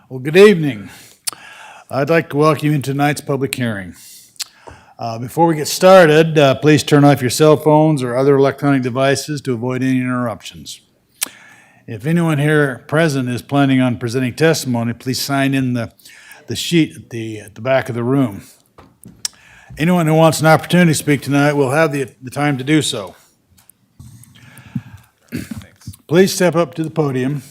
Well, good evening. I'd like to welcome you into tonight's public hearing. Before we get started, please turn off your cell phones or other electronic devices to avoid any interruptions. If anyone here present is planning on presenting testimony, please sign in the sheet at the back of the room. Anyone who wants an opportunity to speak tonight will have the time to do so. Please step up to the podium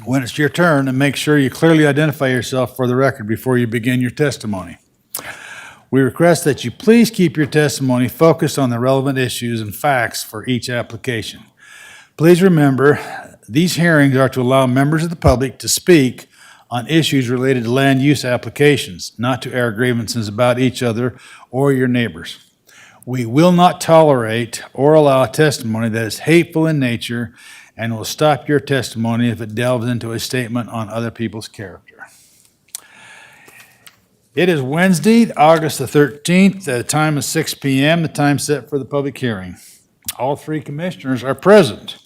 when it's your turn and make sure you clearly identify yourself for the record before you begin your testimony. We request that you please keep your testimony focused on the relevant issues and facts for each application. Please remember, these hearings are to allow members of the public to speak on issues related to land use applications, not to air grievances about each other or your neighbors. We will not tolerate or allow testimony that is hateful in nature and will stop your testimony if it delves into a statement on other people's character. It is Wednesday, August the 13th. The time is 6 p.m., the time set for the public hearing. All three commissioners are present.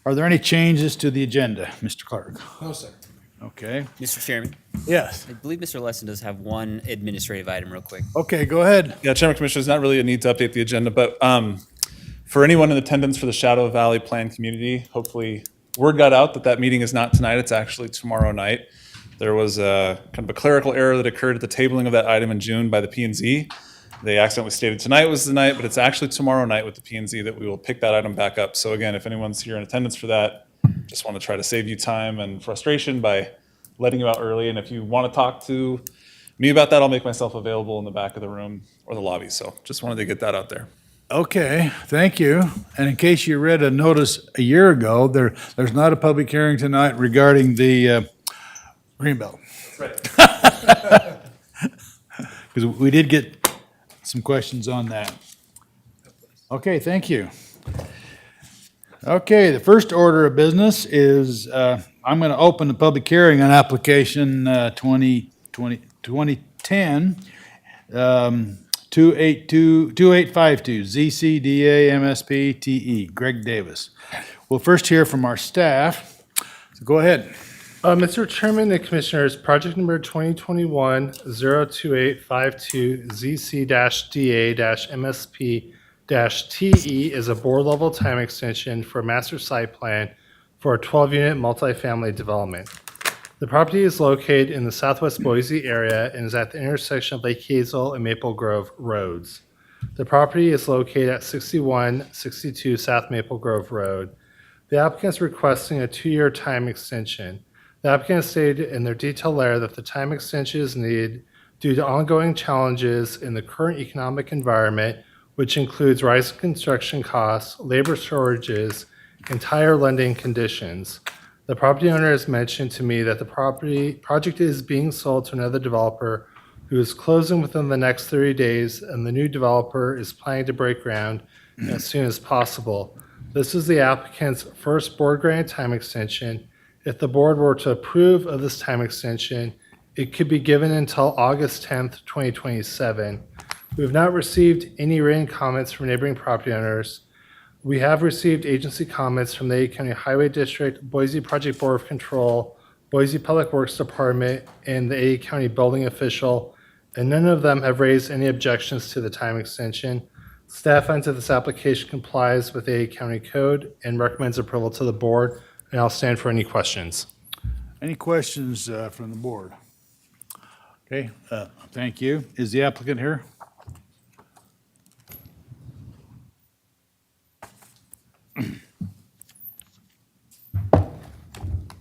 Are there any changes to the agenda, Mr. Clerk? No, sir. Okay. Mr. Chairman, Yes. I believe Mr. Lesson does have one administrative item real quick. Okay, go ahead. Yeah, Chairman Commissioners, not really a need to update the agenda, but for anyone in attendance for the Shadow Valley Plan Community, hopefully word got out that meeting is not tonight, it's actually tomorrow night. There was a kind of a clerical error that occurred at the tabling of that item in June by the P&Z. They accidentally stated tonight was the night, but it's actually tomorrow night with the P&Z that we will pick that item back up. So again, if anyone's here in attendance for that, just want to try to save you time and frustration by letting you out early. And if you want to talk to me about that, I'll make myself available in the back of the room or the lobby. So just wanted to get that out there. Okay, thank you. And in case you read a notice a year ago, there's not a public hearing tonight regarding the Greenbelt. That's right. Because we did get some questions on that. Okay, thank you. Okay, the first order of business is, I'm going to open the public hearing on application 2010, 2852 ZCDA MSP TE, Greg Davis. We'll first hear from our staff. So go ahead. Mr. Chairman and Commissioners, project number 2021-02852 ZC-DA-MSP-TE is a board-level time extension for a master site plan for a 12-unit multifamily development. The property is located in the southwest Boise area and is at the intersection of Lake Hazel and Maple Grove Roads. The property is located at 6162 South Maple Grove Road. The applicant is requesting a 2-year time extension. The applicant stated in their detailed letter that the time extension is needed due to ongoing challenges in the current economic environment, which includes rising construction costs, labor shortages, and tighter lending conditions. The property owner has mentioned to me that the project is being sold to another developer who is closing within the next 30 days, and the new developer is planning to break ground as soon as possible. This is the applicant's first board-granted time extension. If the board were to approve of this time extension, it could be given until August 10th, 2027. We have not received any written comments from neighboring property owners. We have received agency comments from the Ada County Highway District, Boise Project Board of Control, Boise Public Works Department, and the Ada County Building Official, and none of them have raised any objections to the time extension. Staff finds that this application complies with the Ada County Code and recommends approval to the board. And I'll stand for any questions. Any questions from the board? Okay, thank you. Is the applicant here?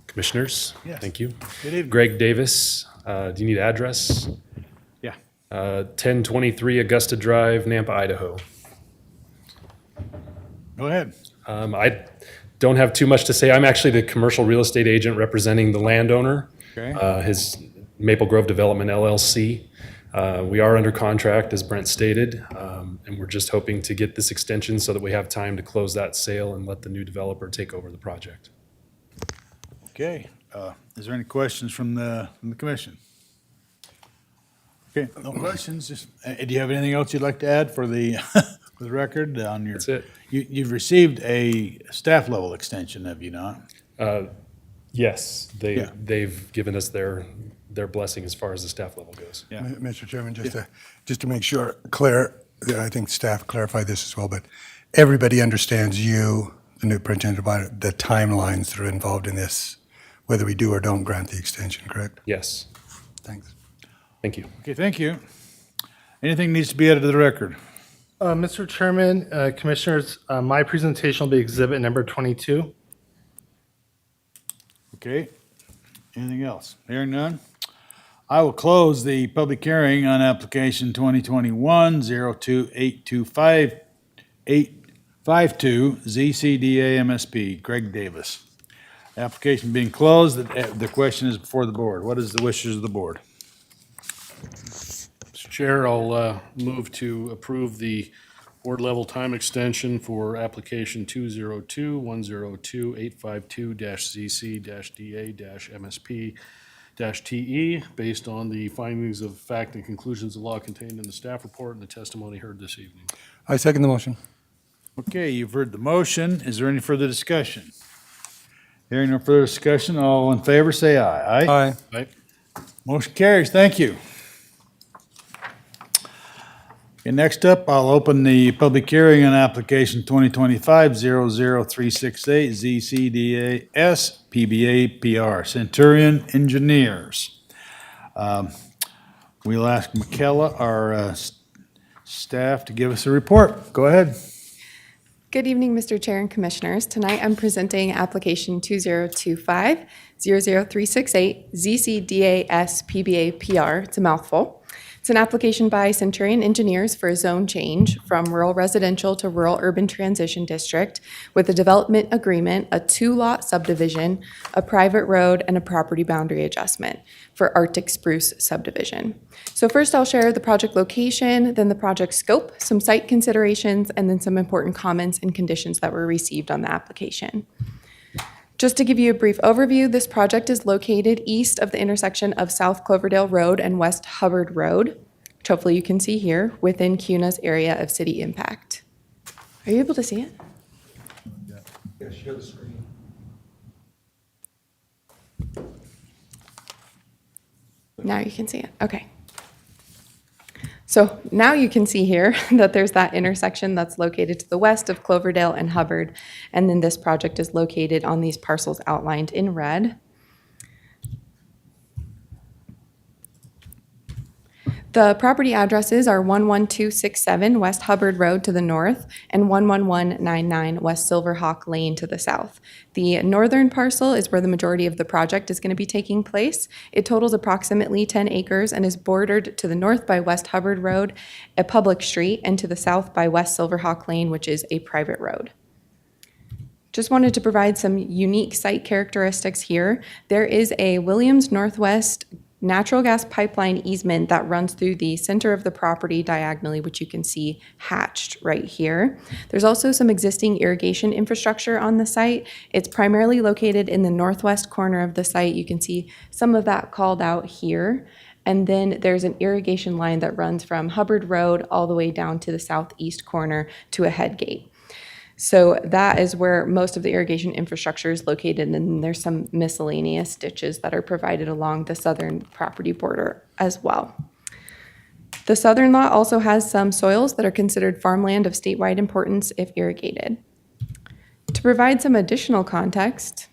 Commissioners, Yes. thank you. Good evening. Greg Davis, do you need address? Yeah. 1023 Augusta Drive, Nampa, Idaho. Go ahead. I don't have too much to say. I'm actually the commercial real estate agent representing the landowner, Okay. his Maple Grove Development LLC. We are under contract, as Brent stated, and we're just hoping to get this extension so that we have time to close that sale and let the new developer take over the project. Okay. Is there any questions from the commission? Okay, no questions. Just, do you have anything else you'd like to add for the for the record on your? That's it. You've received a staff level extension, have you not? Yes, Yeah. they've given us their blessing as far as the staff level goes. Yeah. Mr. Chairman, just to make sure, Claire, I think staff clarified this as well, but everybody understands you, the new superintendent, about the timelines that are involved in this, whether we do or don't grant the extension, correct? Yes, Thanks. thank you. Okay, thank you. Anything needs to be added to the record? Mr. Chairman, Commissioners, my presentation will be exhibit number 22. Okay. Anything else? Hearing none? I will close the public hearing on application 2021-02-825-852 ZCDA MSP, Greg Davis. Application being closed, the question is before the board. What is the wishes of the board? Mr. Chair, I'll move to approve the board-level time extension for application 202-102-852-ZC-DA-MSP-TE based on the findings of fact and conclusions of law contained in the staff report and the testimony heard this evening. I second the motion. Okay, you've heard the motion. Is there any further discussion? Hearing no further discussion, all in favor, say aye. Aye. Aye. Motion carries. Thank you. Okay, next up, I'll open the public hearing on application 2025-00368 ZCDAS PBA PR Centurion Engineers. We'll ask Michaela, our staff, to give us a report. Go ahead. Good evening, Mr. Chair and Commissioners. Tonight I'm presenting application 2025-00368 ZCDAS PBA PR. It's a mouthful. It's an application by Centurion Engineers for a zone change from rural residential to rural urban transition district with a development agreement, a 2-lot subdivision, a private road, and a property boundary adjustment for Arctic Spruce subdivision. So first I'll share the project location, then the project scope, some site considerations, and then some important comments and conditions that were received on the application. Just to give you a brief overview, this project is located east of the intersection of South Cloverdale Road and West Hubbard Road, which hopefully you can see here, within CUNA's area of city impact. Are you able to see it? Yeah, share the screen. Now you can see it. Okay. So now you can see here that there's that intersection that's located to the west of Cloverdale and Hubbard. And then this project is located on these parcels outlined in red. The property addresses are 11267 West Hubbard Road to the north and 11199 West Silverhawk Lane to the south. The northern parcel is where the majority of the project is going to be taking place. It totals approximately 10 acres and is bordered to the north by West Hubbard Road, a public street, and to the south by West Silverhawk Lane, which is a private road. Just wanted to provide some unique site characteristics here. There is a Williams Northwest natural gas pipeline easement that runs through the center of the property diagonally, which you can see hatched right here. There's also some existing irrigation infrastructure on the site. It's primarily located in the northwest corner of the site. You can see some of that called out here. And then there's an irrigation line that runs from Hubbard Road all the way down to the southeast corner to a head gate. So that is where most of the irrigation infrastructure is located, and then there's some miscellaneous ditches that are provided along the southern property border as well. The southern lot also has some soils that are considered farmland of statewide importance if irrigated. To provide some additional context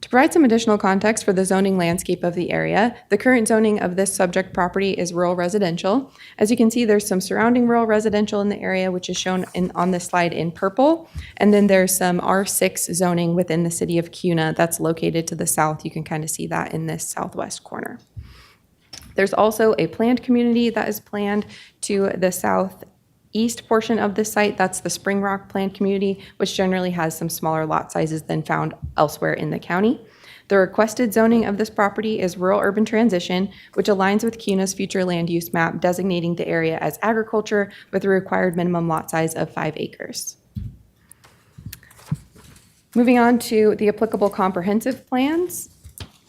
for the zoning landscape of the area, the current zoning of this subject property is rural residential. As you can see, there's some surrounding rural residential in the area, which is shown on this slide in purple. And then there's some R6 zoning within the city of CUNA that's located to the south. You can kind of see that in this southwest corner. There's also a planned community that is planned to the southeast portion of the site. That's the Spring Rock Planned Community, which generally has some smaller lot sizes than found elsewhere in the county. The requested zoning of this property is rural urban transition, which aligns with CUNA's future land use map, designating the area as agriculture with a required minimum lot size of 5 acres. Moving on to the applicable comprehensive plans.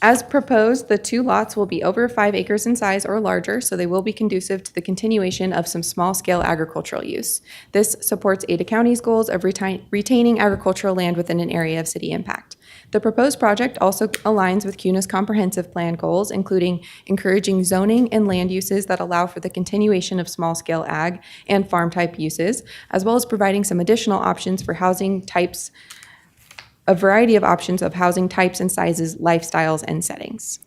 As proposed, the 2 lots will be over 5 acres in size or larger, so they will be conducive to the continuation of some small-scale agricultural use. This supports Ada County's goals of retaining agricultural land within an area of city impact. The proposed project also aligns with CUNA's comprehensive plan goals, including encouraging zoning and land uses that allow for the continuation of small-scale ag and farm-type uses, as well as providing some additional options for housing types, a variety of options of housing types and sizes, lifestyles, and settings.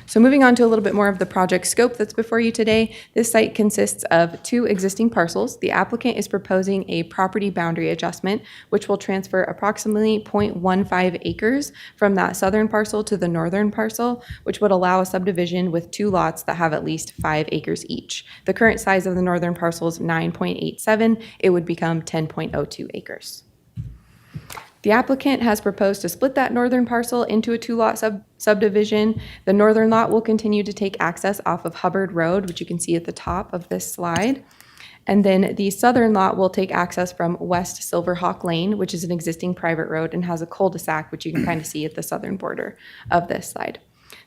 So moving on to a little bit more of the project scope that's before you today, this site consists of 2 existing parcels. The applicant is proposing a property boundary adjustment, which will transfer approximately 0.15 acres from that southern parcel to the northern parcel, which would allow a subdivision with 2 lots that have at least 5 acres each. The current size of the northern parcel is 9.87. It would become 10.02 acres. The applicant has proposed to split that northern parcel into a 2-lot subdivision. The northern lot will continue to take access off of Hubbard Road, which you can see at the top of this slide. And then the southern lot will take access from West Silverhawk Lane, which is an existing private road and has a cul-de-sac, which you can kind of see at the southern border of this slide.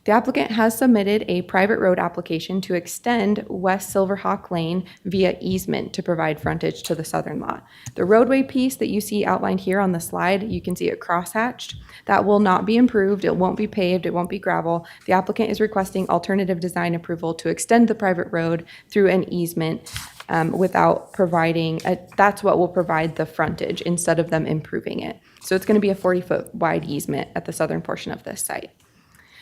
The applicant has submitted a private road application to extend West Silverhawk Lane via easement to provide frontage to the southern lot. The roadway piece that you see outlined here on the slide, you can see it crosshatched. That will not be improved. It won't be paved. It won't be gravel. The applicant is requesting alternative design approval to extend the private road through an easement without providing, that's what will provide the frontage instead of them improving it. So it's going to be a 40-foot wide easement at the southern portion of this site.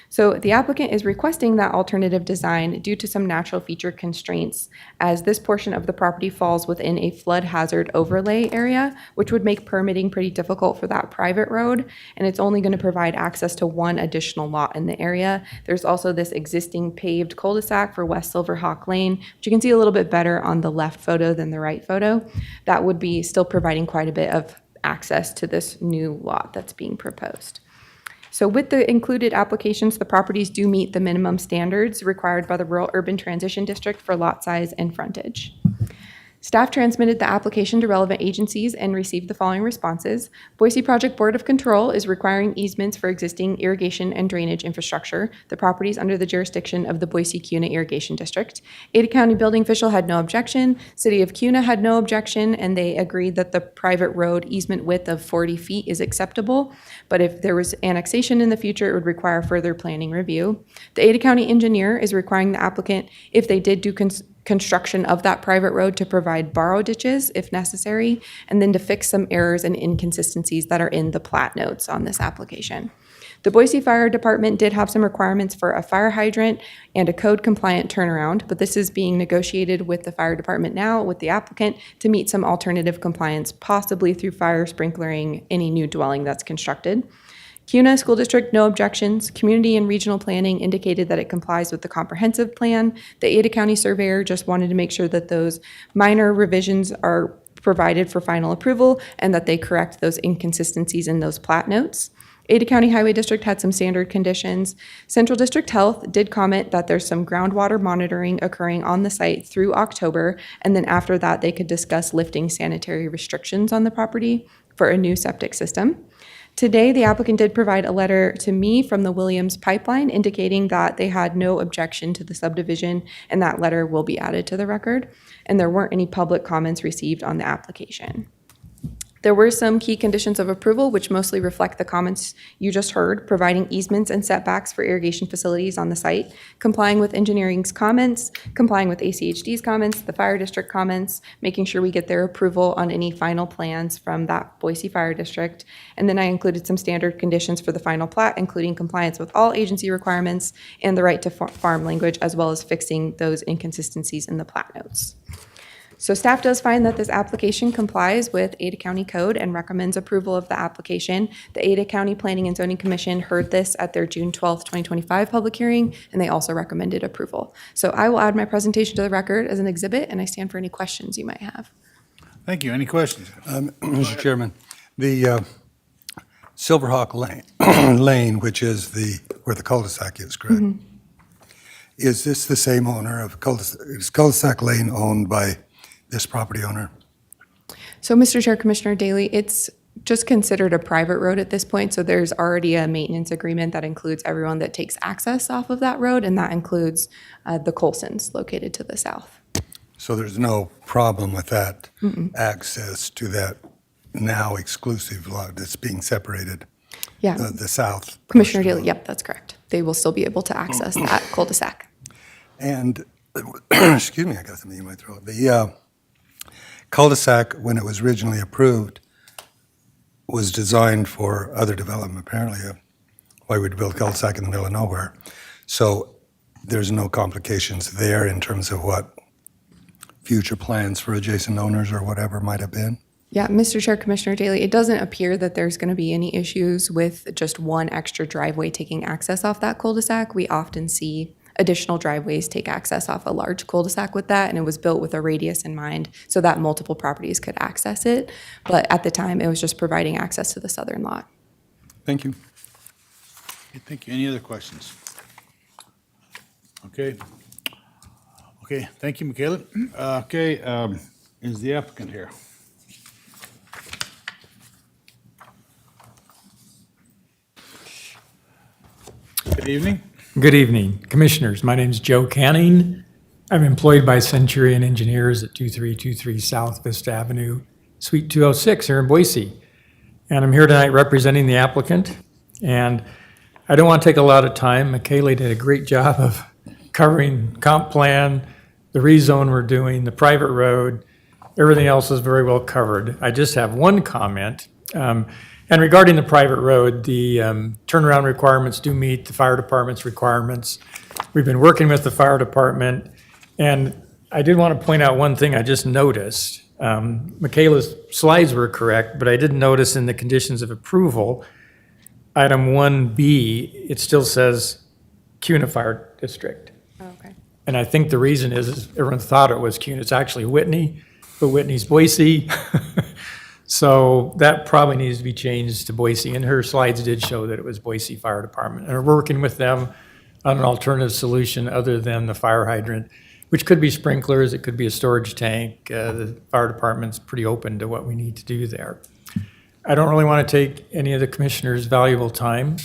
So the applicant is requesting that alternative design due to some natural feature constraints, as this portion of the property falls within a flood hazard overlay area, which would make permitting pretty difficult for that private road, and it's only going to provide access to 1 additional lot in the area. There's also this existing paved cul-de-sac for West Silverhawk Lane, which you can see a little bit better on the left photo than the right photo. That would be still providing quite a bit of access to this new lot that's being proposed. So with the included applications, the properties do meet the minimum standards required by the Rural Urban Transition District for lot size and frontage. Staff transmitted the application to relevant agencies and received the following responses. Boise Project Board of Control is requiring easements for existing irrigation and drainage infrastructure. The property is under the jurisdiction of the Boise-Kuna Irrigation District. Ada County Building Official had no objection. City of Kuna had no objection, and they agreed that the private road easement width of 40 feet is acceptable. But if there was annexation in the future, it would require further planning review. The Ada County engineer is requiring the applicant, if they did do construction of that private road, to provide borrow ditches if necessary, and then to fix some errors and inconsistencies that are in the plat notes on this application. The Boise Fire Department did have some requirements for a fire hydrant and a code compliant turnaround, but this is being negotiated with the fire department now with the applicant to meet some alternative compliance, possibly through fire sprinklering any new dwelling that's constructed. Kuna School District, no objections. Community and Regional Planning indicated that it complies with the comprehensive plan. The Ada County Surveyor just wanted to make sure that those minor revisions are provided for final approval and that they correct those inconsistencies in those plat notes. Ada County Highway District had some standard conditions. Central District Health did comment that there's some groundwater monitoring occurring on the site through October, and then after that they could discuss lifting sanitary restrictions on the property for a new septic system. Today, the applicant did provide a letter to me from the Williams Pipeline indicating that they had no objection to the subdivision, and that letter will be added to the record. And there weren't any public comments received on the application. There were some key conditions of approval, which mostly reflect the comments you just heard, providing easements and setbacks for irrigation facilities on the site, complying with engineering's comments, complying with ACHD's comments, the fire district comments, making sure we get their approval on any final plans from that Boise Fire District. And then I included some standard conditions for the final plat, including compliance with all agency requirements and the right to farm language, as well as fixing those inconsistencies in the plat notes. So staff does find that this application complies with Ada County Code and recommends approval of the application. The Ada County Planning and Zoning Commission heard this at their June 12th, 2025 public hearing, and they also recommended approval. So I will add my presentation to the record as an exhibit, and I stand for any questions you might have. Thank you. Any questions? Mr. Chairman, the Silverhawk Lane, which is where the cul-de-sac is, correct? Mm-hmm. Is this the same owner of is cul-de-sac lane owned by this property owner? So Mr. Chair, Commissioner Daly, it's just considered a private road at this point. So there's already a maintenance agreement that includes everyone that takes access off of that road, and that includes the Colsons located to the south. So there's no problem with that access to that now exclusive lot that's being separated? Yeah. The south. Commissioner portion. Daley, yep, that's correct. They will still be able to access that cul-de-sac. And, excuse me, I got something in my throat. The cul-de-sac, when it was originally approved, was designed for other development, apparently. Why would you build a cul-de-sac in the middle of nowhere? So there's no complications there in terms of what future plans for adjacent owners or whatever might have been. Yeah, Mr. Chair, Commissioner Daley, it doesn't appear that there's going to be any issues with just one extra driveway taking access off that cul-de-sac. We often see additional driveways take access off a large cul-de-sac with that, and it was built with a radius in mind so that multiple properties could access it. But at the time, it was just providing access to the southern lot. Thank you. Okay, thank you. Any other questions? Okay. Okay, thank you, Michaela. Okay, is the applicant here? Good evening. Good evening, Commissioners. My name is Joe Canning. I'm employed by Centurion Engineers at 2323 South Vista Avenue, Suite 206 here in Boise. And I'm here tonight representing the applicant. And I don't want to take a lot of time. Michaela did a great job of covering comp plan, the rezone we're doing, the private road. Everything else is very well covered. I just have one comment. And regarding the private road, the turnaround requirements do meet the fire department's requirements. We've been working with the fire department, and I did want to point out one thing I just noticed. Michaela's slides were correct, but I did notice in the conditions of approval, item 1B, it still says CUNA Fire District. Okay. And I think the reason is everyone thought it was CUNA. It's actually Whitney, but Whitney's Boise. So that probably needs to be changed to Boise. And her slides did show that it was Boise Fire Department. And we're working with them on an alternative solution other than the fire hydrant, which could be sprinklers, it could be a storage tank. The fire department's pretty open to what we need to do there. I don't really want to take any of the commissioners' valuable time,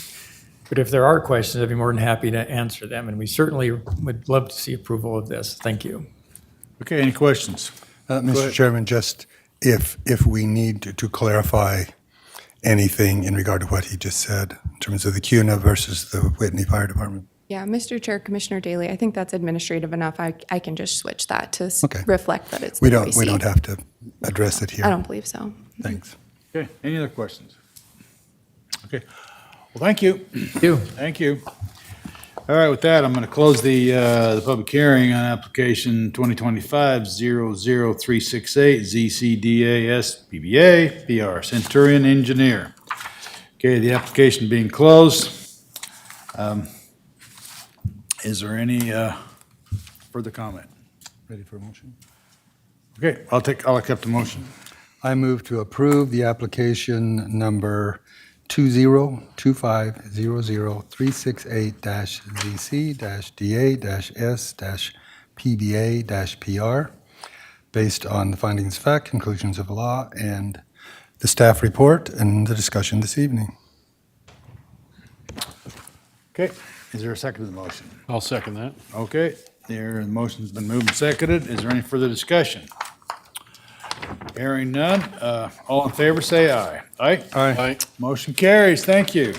but if there are questions, I'd be more than happy to answer them. And we certainly would love to see approval of this. Thank you. Okay, any questions? Mr. ahead. Chairman, just if we need to clarify anything in regard to what he just said in terms of the CUNA versus the Whitney Fire Department. Yeah, Mr. Chair, Commissioner Daley, I think that's administrative enough. I can just switch that to Okay. reflect that it's We Boise. don't have to address it here. I don't believe so. Thanks. Okay, any other questions? Okay, well, thank you. Thank you. All right, with that, I'm going to close the public hearing on application 2025-00368 ZCDAS PBA PR Centurion Engineer. Okay, the application being closed. Is there any further comment? Ready for a motion? Okay, I'll accept the motion. I move to approve the application number 2025-00368-ZC-DA-S-PBA-PR based on the findings of fact, conclusions of law, and the staff report and the discussion this evening. Okay, is there a second to the motion? I'll second that. Okay, the motion's been moved and seconded. Is there any further discussion? Hearing none, all in favor, say aye. Aye? Aye. Motion carries, thank you.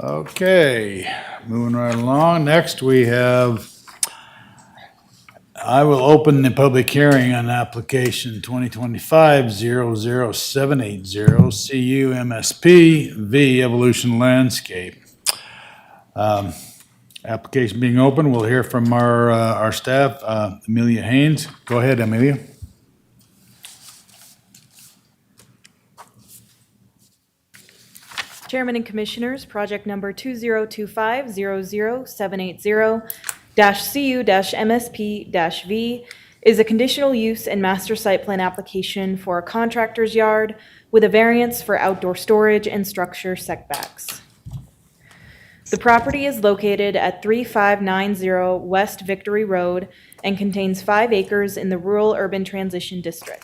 Okay, moving right along. Next, we have, I will open the public hearing on application 2025-00780 CUMSP V Evolution Landscape. Application being open, we'll hear from our staff, Amelia Haynes. Go ahead, Amelia. Chairman and Commissioners, project number 2025-00780-CU-MSP-V is a conditional use and master site plan application for a contractor's yard with a variance for outdoor storage and structure setbacks. The property is located at 3590 West Victory Road and contains 5 acres in the Rural Urban Transition District.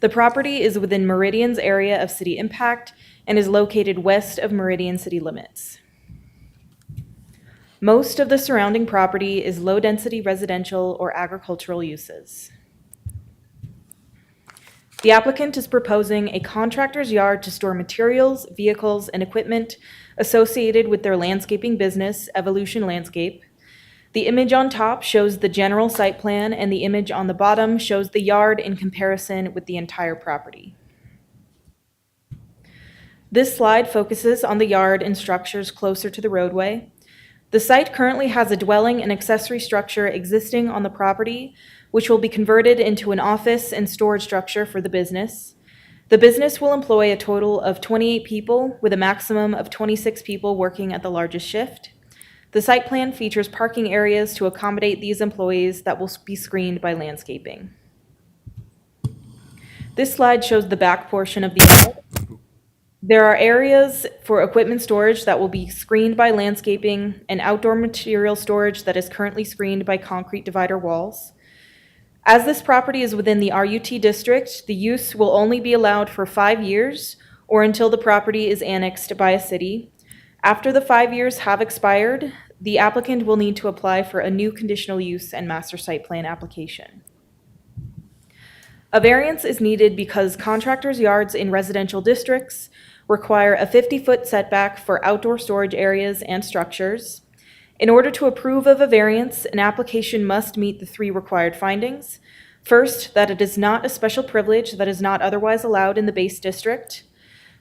The property is within Meridian's area of city impact and is located west of Meridian city limits. Most of the surrounding property is low-density residential or agricultural uses. The applicant is proposing a contractor's yard to store materials, vehicles, and equipment associated with their landscaping business, Evolution Landscape. The image on top shows the general site plan, and the image on the bottom shows the yard in comparison with the entire property. This slide focuses on the yard and structures closer to the roadway. The site currently has a dwelling and accessory structure existing on the property, which will be converted into an office and storage structure for the business. The business will employ a total of 28 people, with a maximum of 26 people working at the largest shift. The site plan features parking areas to accommodate these employees that will be screened by landscaping. This slide shows the back portion of the yard. There are areas for equipment storage that will be screened by landscaping and outdoor material storage that is currently screened by concrete divider walls. As this property is within the RUT district, the use will only be allowed for 5 years or until the property is annexed by a city. After the 5 years have expired, the applicant will need to apply for a new conditional use and master site plan application. A variance is needed because contractors' yards in residential districts require a 50-foot setback for outdoor storage areas and structures. In order to approve of a variance, an application must meet the 3 required findings. First, that it is not a special privilege that is not otherwise allowed in the base district.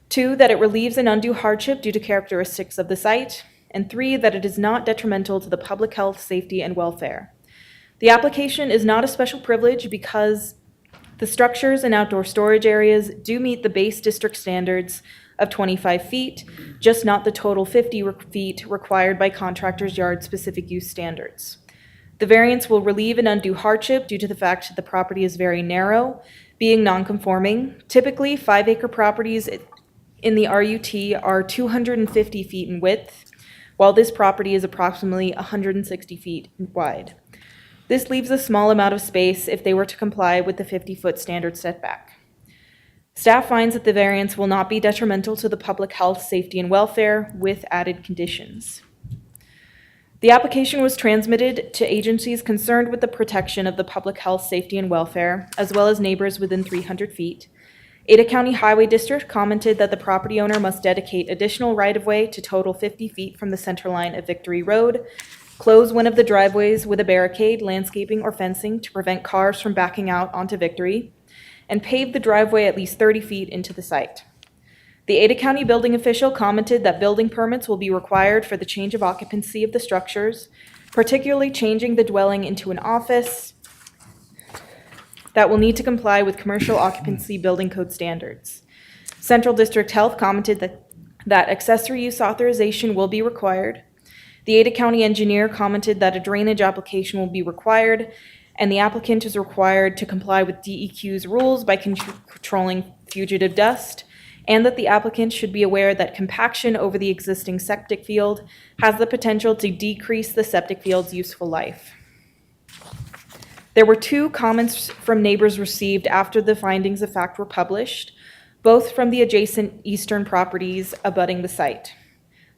2, that it relieves an undue hardship due to characteristics of the site. And 3, that it is not detrimental to the public health, safety, and welfare. The application is not a special privilege because the structures and outdoor storage areas do meet the base district standards of 25 feet, just not the total 50 feet required by contractors' yard specific use standards. The variance will relieve an undue hardship due to the fact that the property is very narrow, being non-conforming. Typically, 5-acre properties in the RUT are 250 feet in width, while this property is approximately 160 feet wide. This leaves a small amount of space if they were to comply with the 50-foot standard setback. Staff finds that the variance will not be detrimental to the public health, safety, and welfare with added conditions. The application was transmitted to agencies concerned with the protection of the public health, safety, and welfare, as well as neighbors within 300 feet. Ada County Highway District commented that the property owner must dedicate additional right-of-way to total 50 feet from the center line of Victory Road, close one of the driveways with a barricade, landscaping, or fencing to prevent cars from backing out onto Victory, and pave the driveway at least 30 feet into the site. The Ada County building official commented that building permits will be required for the change of occupancy of the structures, particularly changing the dwelling into an office that will need to comply with commercial occupancy building code standards. Central District Health commented that accessory use authorization will be required. The Ada County engineer commented that a drainage application will be required, and the applicant is required to comply with DEQ's rules by controlling fugitive dust, and that the applicant should be aware that compaction over the existing septic field has the potential to decrease the septic field's useful life. There were 2 comments from neighbors received after the findings of fact were published, both from the adjacent eastern properties abutting the site.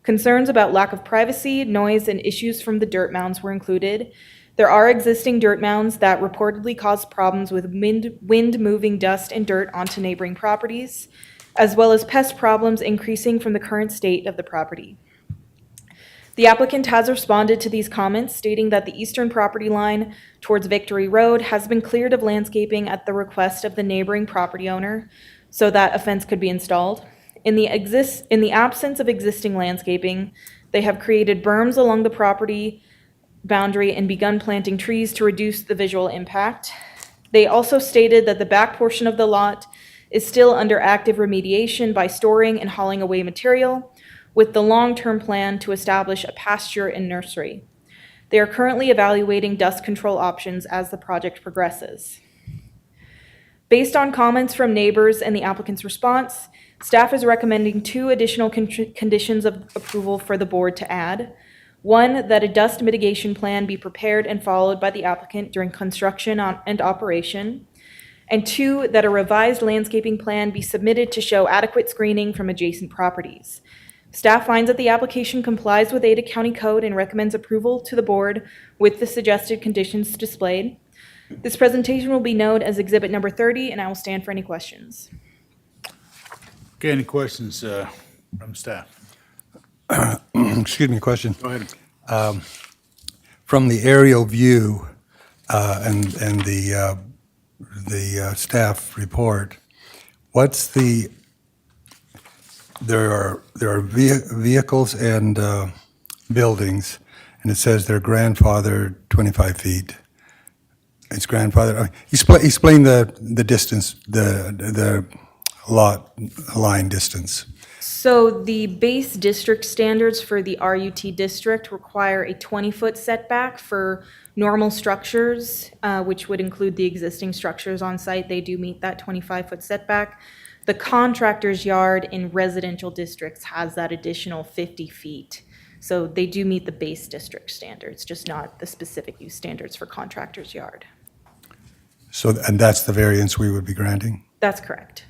Concerns about lack of privacy, noise, and issues from the dirt mounds were included. There are existing dirt mounds that reportedly cause problems with wind moving dust and dirt onto neighboring properties, as well as pest problems increasing from the current state of the property. The applicant has responded to these comments, stating that the eastern property line towards Victory Road has been cleared of landscaping at the request of the neighboring property owner so that a fence could be installed. In the absence of existing landscaping, they have created berms along the property boundary and begun planting trees to reduce the visual impact. They also stated that the back portion of the lot is still under active remediation by storing and hauling away material, with the long-term plan to establish a pasture and nursery. They are currently evaluating dust control options as the project progresses. Based on comments from neighbors and the applicant's response, staff is recommending 2 additional conditions of approval for the board to add. 1, that a dust mitigation plan be prepared and followed by the applicant during construction and operation. And 2, that a revised landscaping plan be submitted to show adequate screening from adjacent properties. Staff finds that the application complies with Ada County Code and recommends approval to the board with the suggested conditions displayed. This presentation will be known as Exhibit Number 30, and I will stand for any questions. Okay, any questions from staff? Excuse me, question. Go ahead. From the aerial view and the staff report, what's the, there are vehicles and buildings, and it says they're grandfathered 25 feet. It's grandfathered. Explain the distance, the lot line distance. So the base district standards for the RUT district require a 20-foot setback for normal structures, which would include the existing structures on site. They do meet that 25-foot setback. The contractor's yard in residential districts has that additional 50 feet. So they do meet the base district standards, just not the specific use standards for contractor's yard. So, and that's the variance we would be granting? That's correct.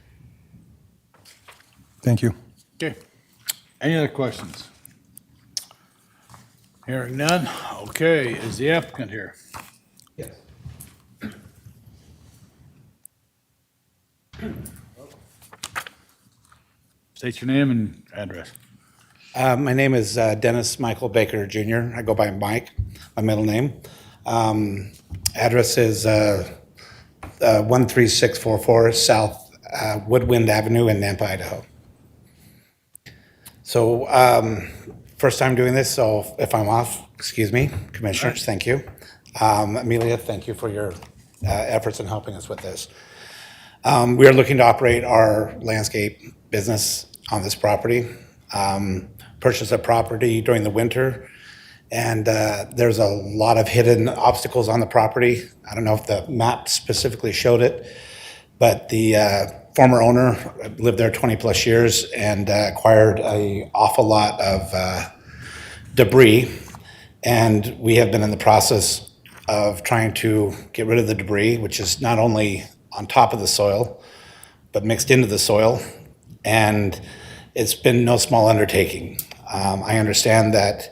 Thank you. Okay. Any other questions? Hearing none. Okay, is the applicant here? Yes. State your name and address. My name is Dennis Michael Baker Jr. I go by Mike, my middle name. Address is 13644 South Woodwind Avenue in Nampa, Idaho. So first time doing this, so if I'm off, excuse me, commissioners, thank you. Amelia, thank you for your efforts in helping us with this. We are looking to operate our landscape business on this property. Purchased a property during the winter, and there's a lot of hidden obstacles on the property. I don't know if the map specifically showed it, but the former owner lived there 20 plus years and acquired an awful lot of debris, and we have been in the process of trying to get rid of the debris, which is not only on top of the soil, but mixed into the soil, and it's been no small undertaking. I understand that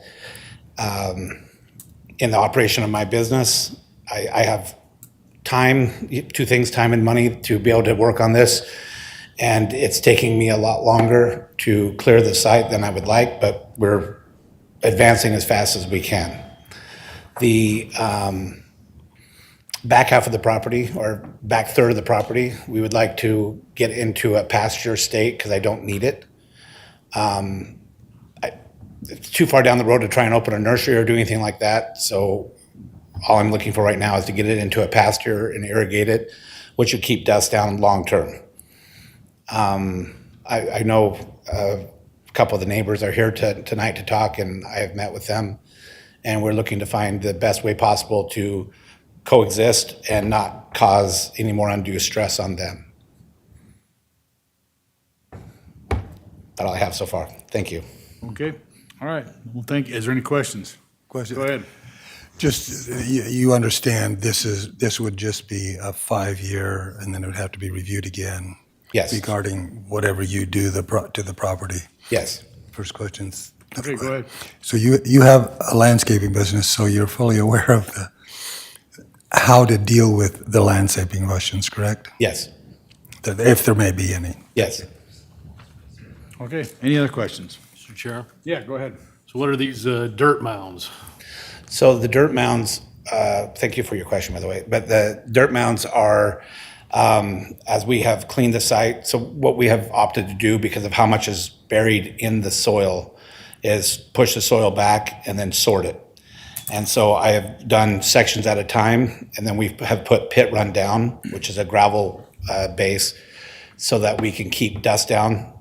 in the operation of my business, I have time, two things, time and money to be able to work on this, and it's taking me a lot longer to clear the site than I would like, but we're advancing as fast as we can. The back half of the property, or back third of the property, we would like to get into a pasture state because I don't need it. It's too far down the road to try and open a nursery or do anything like that. So all I'm looking for right now is to get it into a pasture and irrigate it, which would keep dust down long term. I know a couple of the neighbors are here tonight to talk, and I have met with them, and we're looking to find the best way possible to coexist and not cause any more undue stress on them. That's all I have so far. Thank you. Okay, all right. Well, thank you. Is there any questions? Question. Go ahead. Just, you understand this would just be a 5-year, and then it would have to be reviewed again? Yes. Regarding whatever you do to the property? Yes. First questions. Okay, go ahead. So you have a landscaping business, so you're fully aware of how to deal with the landscaping questions, correct? Yes. If there may be any. Yes. Okay, any other questions? Mr. Chair. Yeah, go ahead. So what are these dirt mounds? So the dirt mounds, thank you for your question, by the way, but the dirt mounds are, as we have cleaned the site, so what we have opted to do because of how much is buried in the soil is push the soil back and then sort it. And so I have done sections at a time, and then we have put pit run down, which is a gravel base, so that we can keep dust down,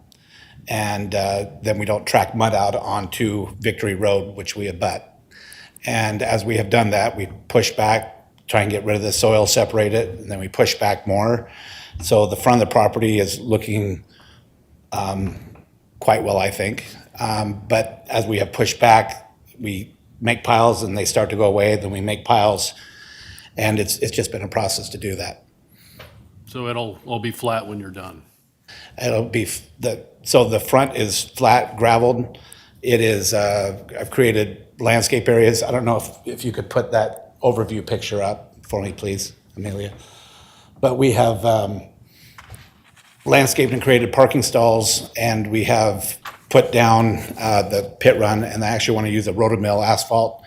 and then we don't track mud out onto Victory Road, which we abut. And as we have done that, we push back, try and get rid of the soil, separate it, and then we push back more. So the front of the property is looking quite well, I think. But as we have pushed back, we make piles and they start to go away, then we make piles, and it's just been a process to do that. So it'll all be flat when you're done. It'll be, so the front is flat, gravelled. It is, I've created landscape areas. I don't know if you could put that overview picture up for me, please. Amelia. But we have landscaped and created parking stalls, and we have put down the pit run, and I actually want to use a rotomill asphalt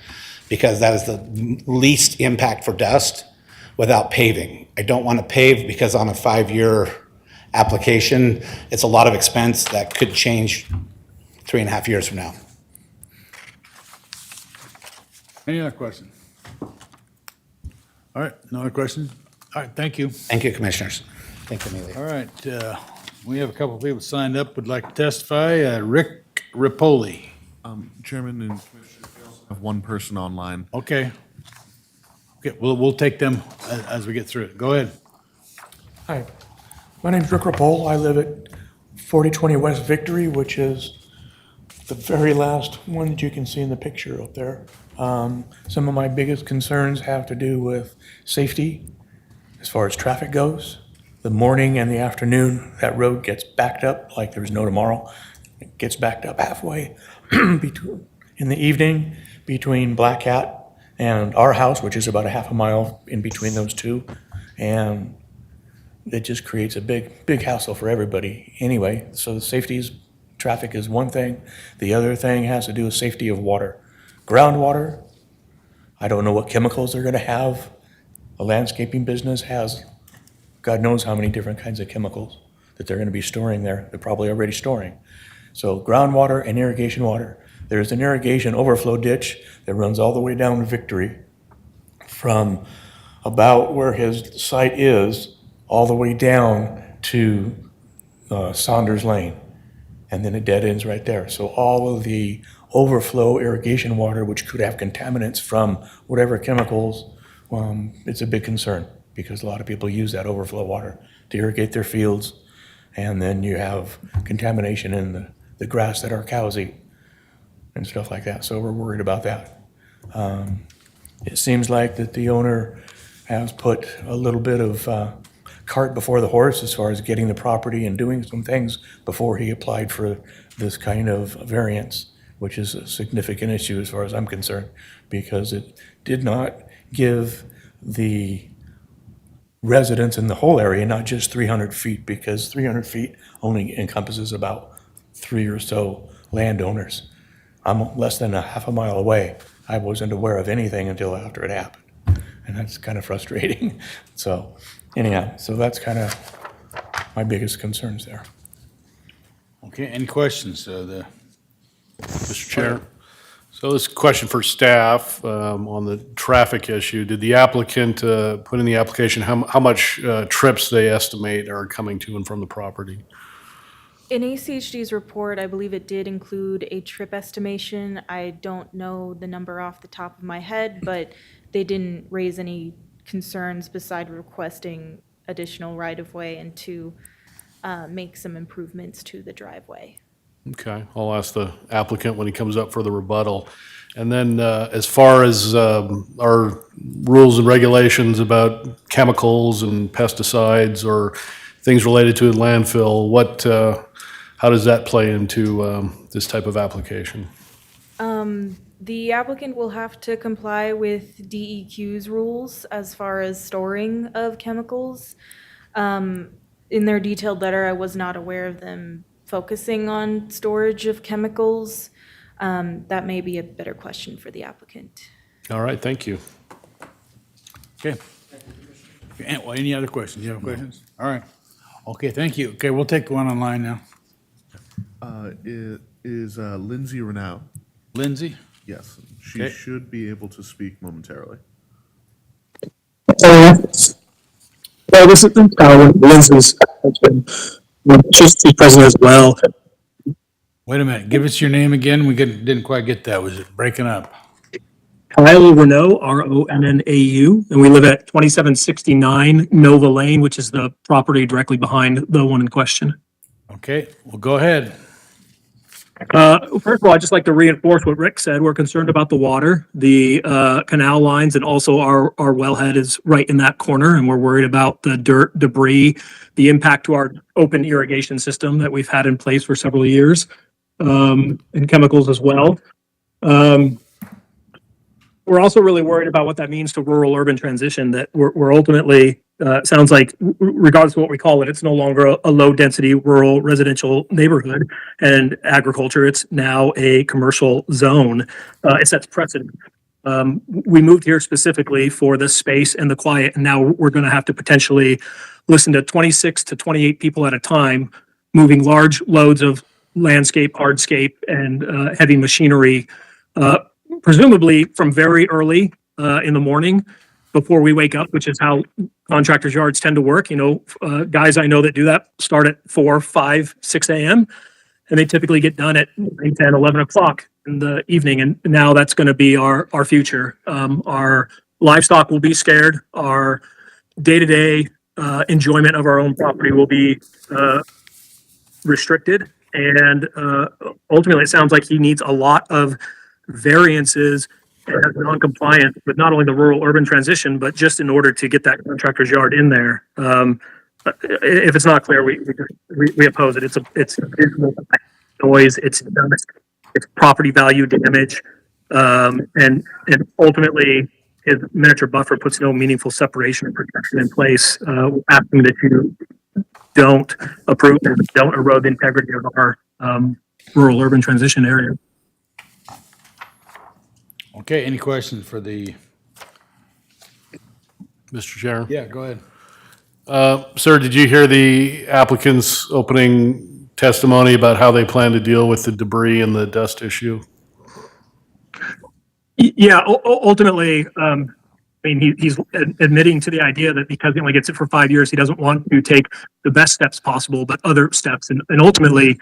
because that is the least impact for dust without paving. I don't want to pave because on a 5-year application, it's a lot of expense that could change 3.5 years from now. Any other questions? All right, no other questions? All right, thank you. Thank you, Commissioners. Thank you, Amelia. All right, we have a couple of people signed up would like to testify. Rick Rapoli. Chairman and Commissioners, we also have one person online. Okay. Okay, we'll take them as we get through it. Go ahead. Hi, my name's Rick Rapole. I live at 4020 West Victory, which is the very last one that you can see in the picture up there. Some of my biggest concerns have to do with safety as far as traffic goes. The morning and the afternoon, that road gets backed up like there's no tomorrow. It gets backed up halfway in the evening between Black Cat and our house, which is about a half a mile in between those two. And it just creates a big hassle for everybody anyway. So the traffic is one thing. The other thing has to do with safety of water. Groundwater, I don't know what chemicals they're gonna have. A landscaping business has God knows how many different kinds of chemicals that they're gonna be storing there. They're probably already storing. So groundwater and irrigation water. There's an irrigation overflow ditch that runs all the way down to Victory from about where his site is all the way down to Saunders Lane. And then it dead ends right there. So all of the overflow irrigation water, which could have contaminants from whatever chemicals, it's a big concern because a lot of people use that overflow water to irrigate their fields. And then you have contamination in the grass that our cows eat and stuff like that. So we're worried about that. It seems like that the owner has put a little bit of cart before the horse as far as getting the property and doing some things before he applied for this kind of variance, which is a significant issue as far as I'm concerned, because it did not give the residents in the whole area, not just 300 feet, because 300 feet only encompasses about 3 or so landowners. I'm less than a half a mile away. I wasn't aware of anything until after it happened. And that's kind of frustrating. So anyhow, so that's kind of my biggest concerns there. Okay, any questions? Mr. Chair, so this question for staff on the traffic issue. Did the applicant put in the application how much trips they estimate are coming to and from the property? In ACHD's report, I believe it did include a trip estimation. I don't know the number off the top of my head, but they didn't raise any concerns beside requesting additional right-of-way and to make some improvements to the driveway. Okay, I'll ask the applicant when he comes up for the rebuttal. And then as far as our rules and regulations about chemicals and pesticides or things related to a landfill, how does that play into this type of application? The applicant will have to comply with DEQ's rules as far as storing of chemicals. In their detailed letter, I was not aware of them focusing on storage of chemicals. That may be a better question for the applicant. All right, thank you. Okay. Well, any other questions? You have questions? All right. Okay, thank you. Okay, we'll take the one online now. It is Lindsay Renaud. Lindsay? Yes, she Okay. should be able to speak momentarily. Well, this is Lindsay's husband. She's present as well. Wait a minute, give us your name again. We didn't quite get that. Was it breaking up? Kyle Renaud, Ronau, and we live at 2769 Nova Lane, which is the property directly behind the one in question. Okay, well, go ahead. First of all, I'd just like to reinforce what Rick said. We're concerned about the water, the canal lines, and also our wellhead is right in that corner, and we're worried about the dirt, debris, the impact to our open irrigation system that we've had in place for several years, and chemicals as well. we're also really worried about what that means to rural-urban transition, that we're ultimately, sounds like regardless of what we call it, it's no longer a low-density rural residential neighborhood and agriculture. It's now a commercial zone. It sets precedent. We moved here specifically for the space and the quiet, and now we're going to have to potentially listen to 26 to 28 people at a time, moving large loads of landscape, hardscape, and heavy machinery, presumably from very early in the morning before we wake up, which is how contractors' yards tend to work. Guys I know that do that start at 4, 5, 6 a.m., and they typically get done at 9, 10, 11 o'clock in the evening. And now that's going to be our future. Our livestock will be scared. Our day-to-day enjoyment of our own property will be restricted. And ultimately, it sounds like he needs a lot of variances and non-compliance with not only the rural-urban transition, but just in order to get that contractor's yard in there. If it's not clear, we oppose it. It's noise, it's dust, it's property value damage, and ultimately, his miniature buffer puts no meaningful separation and protection in place. Asking that you don't approve and don't erode the integrity of our rural-urban transition area. Okay, any questions for the, Mr. Chair? yeah, go ahead. Sir, did you hear the applicant's opening testimony about how they plan to deal with the debris and the dust issue? Yeah, ultimately, I mean, he's admitting to the idea that because he only gets it for 5 years, he doesn't want to take the best steps possible, but other steps. And ultimately,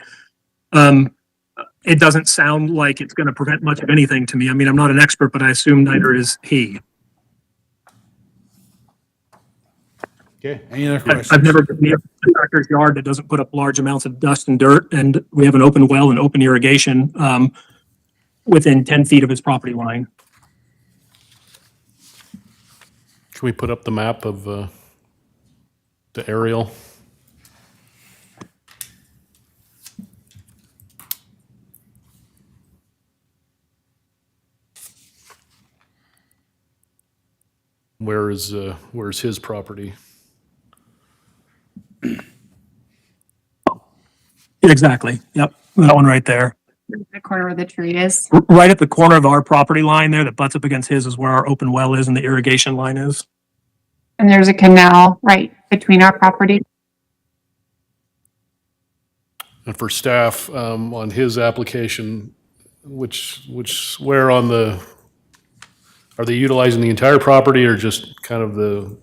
it doesn't sound like it's going to prevent much of anything to me. I mean, I'm not an expert, but I assume neither is he. Okay, any other questions? I've never been near a contractor's yard that doesn't put up large amounts of dust and dirt, and we have an open well and open irrigation within 10 feet of his property line. Can we put up the map of the aerial? Where's his property? Exactly. Yep. That one right there. The corner where the tree is. Right at the corner of our property line there that butts up against his is where our open well is and the irrigation line is. And there's a canal right between our property. And for staff, on his application, where on the, are they utilizing the entire property or just kind of the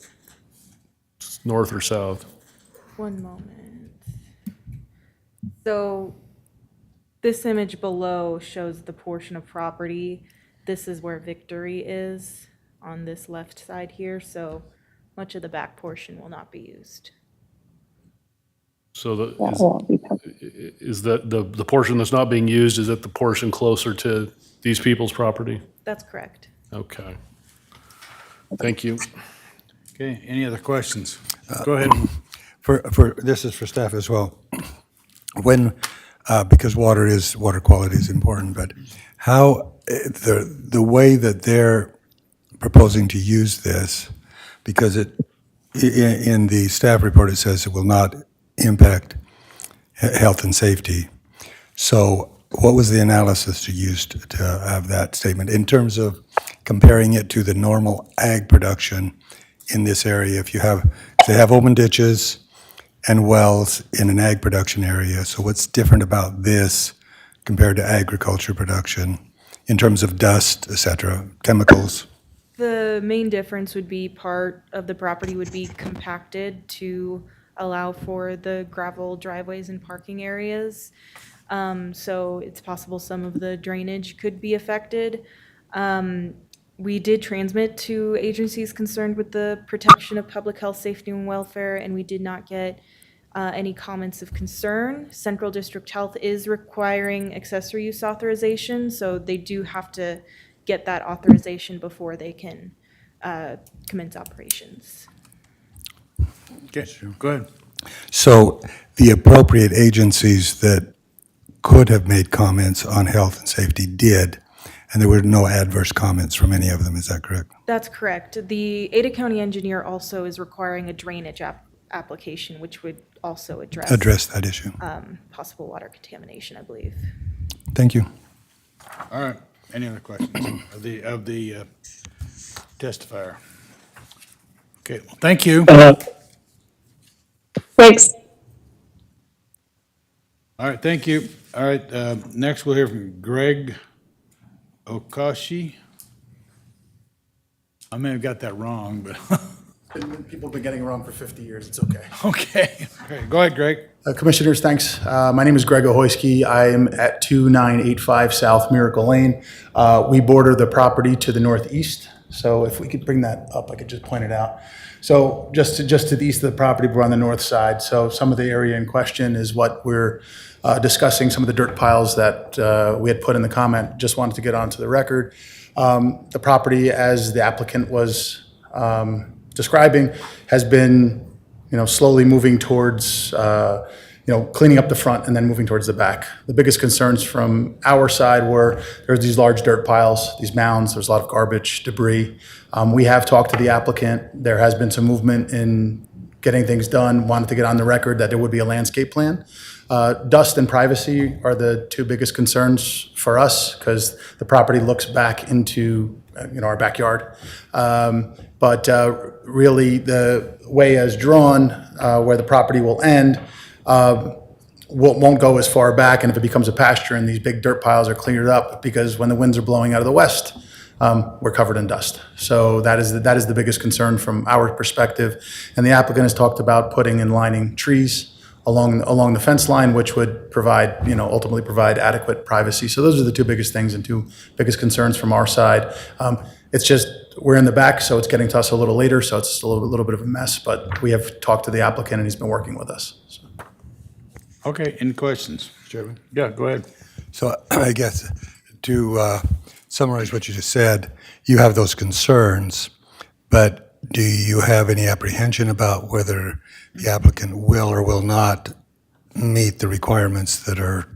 north or south? One moment. So this image below shows the portion of property. This is where Victory is on this left side here, so much of the back portion will not be used. So is that the portion that's not being used, is it the portion closer to these people's property? That's correct. Okay. Thank you. Okay, any other questions? Go ahead. This is for staff as well. When, because water quality is important, but how, the way that they're proposing to use this, because in the staff report, it says it will not impact health and safety. So what was the analysis you used to have that statement in terms of comparing it to the normal ag production in this area? If they have open ditches and wells in an ag production area, so what's different about this compared to agriculture production in terms of dust, et cetera, chemicals? The main difference would be part of the property would be compacted to allow for the gravel driveways and parking areas. So it's possible some of the drainage could be affected. We did transmit to agencies concerned with the protection of public health, safety, and welfare, and we did not get any comments of concern. Central District Health is requiring accessory use authorization, so they do have to get that authorization before they can commence operations. Okay, go ahead. So the appropriate agencies that could have made comments on health and safety did, And there were no adverse comments from any of them, is that correct? That's correct. The Ada County engineer also is requiring a drainage application, which would also Address that issue. possible water contamination, I believe. Thank you. All right, any other questions of the testifier? Okay, well, thank you. Thanks. All right, thank you. All right, next we'll hear from Greg Okashi. I may have got that wrong, but, People have been getting it wrong for 50 years. It's okay. okay. Okay, go ahead, Greg. Commissioners, thanks. My name is Greg Ohoyski. I am at 2985 South Miracle Lane. We border the property to the northeast. So if we could bring that up, I could just point it out. So just to the east of the property, we're on the north side. So some of the area in question is what we're discussing, some of the dirt piles that we had put in the comment. Just wanted to get onto the record. The property, as the applicant was describing, has been, slowly moving towards, cleaning up the front and then moving towards the back. The biggest concerns from our side were there's these large dirt piles, these mounds, there's a lot of garbage, debris. We have talked to the applicant. There has been some movement in getting things done. Wanted to get on the record that there would be a landscape plan. Dust and privacy are the two biggest concerns for us because the property looks back into our backyard. But really, the way as drawn, where the property will end, won't go as far back. And if it becomes a pasture and these big dirt piles are cleared up, because when the winds are blowing out of the west, we're covered in dust. So that is the biggest concern from our perspective. And the applicant has talked about putting in lining trees along the fence line, which would provide, ultimately provide adequate privacy. So those are the two biggest things and two biggest concerns from our side. It's just, we're in the back, so it's getting to us a little later, so it's a little bit of a mess, but we have talked to the applicant and he's been working with us. So. Okay, any questions? Chairman? Yeah, go ahead. So I guess to summarize what you just said, you have those concerns, but do you have any apprehension about whether the applicant will or will not meet the requirements that are,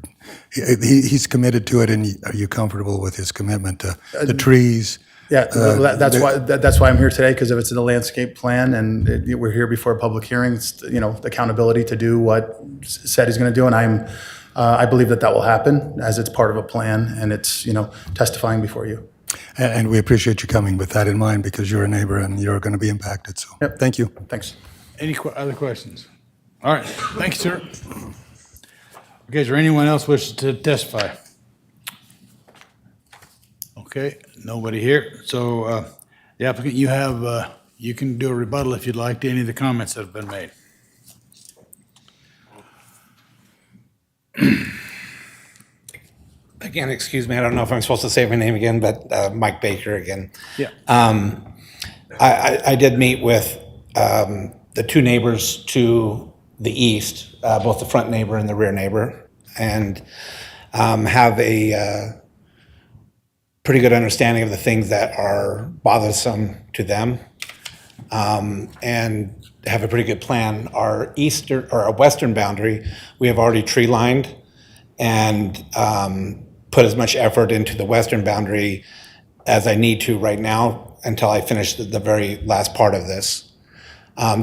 he's committed to it, and are you comfortable with his commitment to the trees? Yeah, that's why I'm here today, because if it's in the landscape plan and we're here before a public hearing, it's, accountability to do what said he's going to do, and I believe that will happen as it's part of a plan and it's, testifying before you. And we appreciate you coming with that in mind because you're a neighbor and you're going to be impacted. So, Yep. Thank you. Thanks. Any other questions? All right, thank you, sir. Okay, is there anyone else wishing to testify? Okay, nobody here. So the applicant, you can do a rebuttal if you'd like to any of the comments that have been made. Again, excuse me, I don't know if I'm supposed to say my name again, but Mike Baker again. Yeah. I did meet with the two neighbors to the east, both the front neighbor and the rear neighbor, and have a pretty good understanding of the things that are bothersome to them, and have a pretty good plan. Our eastern or our western boundary, we have already tree lined and put as much effort into the western boundary as I need to right now until I finish the very last part of this.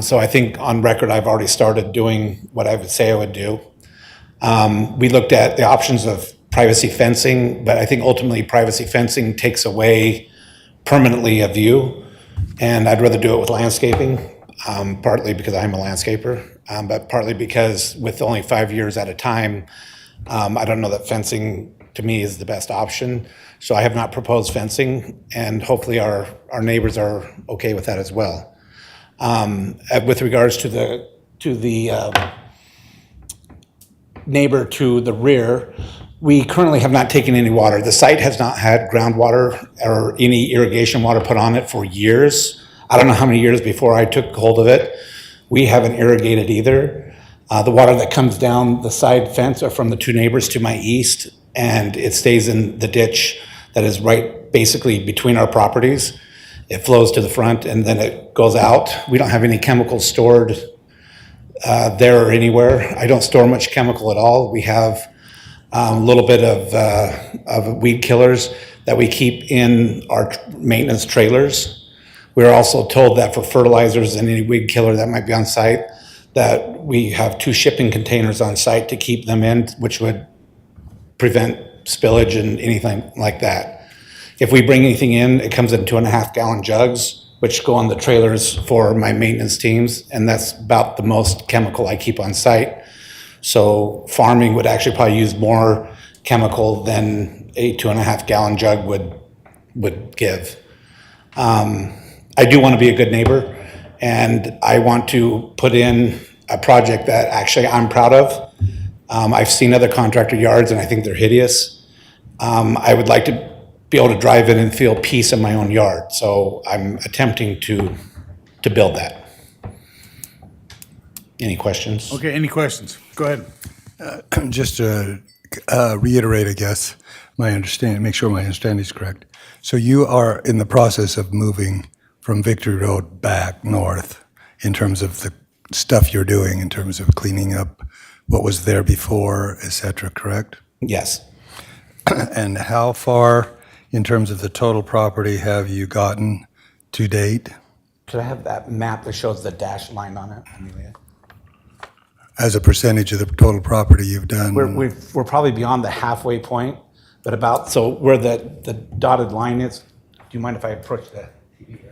So I think on record, I've already started doing what I would say I would do. We looked at the options of privacy fencing, but I think ultimately privacy fencing takes away permanently a view, and I'd rather do it with landscaping, partly because I'm a landscaper, but partly because with only 5 years at a time, I don't know that fencing to me is the best option. So I have not proposed fencing, and hopefully our neighbors are okay with that as well. With regards to the neighbor to the rear, we currently have not taken any water. The site has not had groundwater or any irrigation water put on it for years. I don't know how many years before I took hold of it. We haven't irrigated either. The water that comes down the side fence are from the two neighbors to my east, and it stays in the ditch that is right basically between our properties. It flows to the front and then it goes out. We don't have any chemicals stored there or anywhere. I don't store much chemical at all. We have a little bit of weed killers that we keep in our maintenance trailers. We are also told that for fertilizers and any weed killer that might be on site, that we have 2 shipping containers on site to keep them in, which would prevent spillage and anything like that. If we bring anything in, it comes in 2.5 gallon jugs, which go on the trailers for my maintenance teams, and that's about the most chemical I keep on site. So farming would actually probably use more chemical than a 2.5 gallon jug would give. I do want to be a good neighbor, and I want to put in a project that actually I'm proud of. I've seen other contractor yards and I think they're hideous. I would like to be able to drive in and feel peace in my own yard. So I'm attempting to build that. Any questions? Okay, any questions? Go ahead. Just to reiterate, I guess, my understanding, make sure my understanding is correct. So you are in the process of moving from Victory Road back north in terms of the stuff you're doing, in terms of cleaning up what was there before, et cetera, correct? Yes. And how far, in terms of the total property, have you gotten to date? Could I have that map that shows the dashed line on it, Amelia? As a percentage of the total property you've done? We're probably beyond the halfway point, but about, so where the dotted line is, do you mind if I approach the TV here?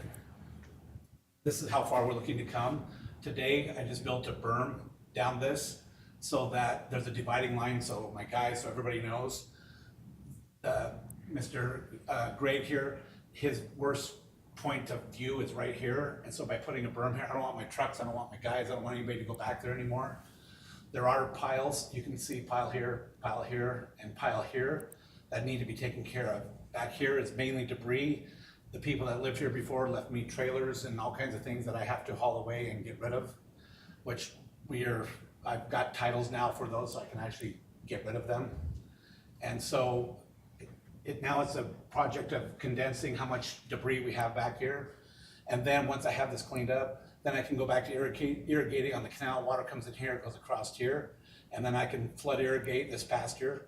This is how far we're looking to come. Today, I just built a berm down this so that there's a dividing line, so my guys, so everybody knows. Mr. Grade here, his worst point of view is right here, and so by putting a berm here, I don't want my trucks, I don't want my guys, I don't want anybody to go back there anymore. There are piles, you can see pile here, and pile here, that need to be taken care of. Back here is mainly debris. The people that lived here before left me trailers and all kinds of things that I have to haul away and get rid of, which I've got titles now for those, so I can actually get rid of them. And so now it's a project of condensing how much debris we have back here. And then once I have this cleaned up, then I can go back to irrigating on the canal. Water comes in here, it goes across here, and then I can flood irrigate this pasture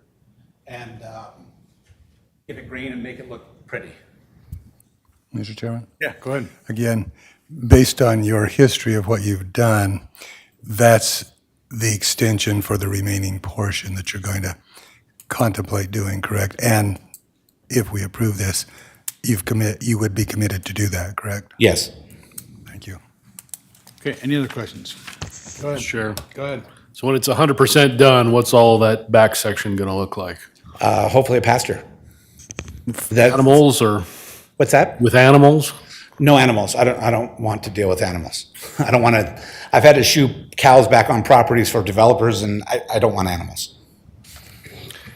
and get it green and make it look pretty. Mr. Chairman? Yeah, go ahead. Again, based on your history of what you've done, that's the extension for the remaining portion that you're going to contemplate doing, correct? And if we approve this, you would be committed to do that, correct? Yes. Thank you. Okay, any other questions? Go ahead. Sure. Go ahead. So when it's 100% done, what's all that back section going to look like? Hopefully a pasture. Animals or What's that? with animals? No animals. I don't want to deal with animals. I don't want to. I've had to shoot cows back on properties for developers, and I don't want animals.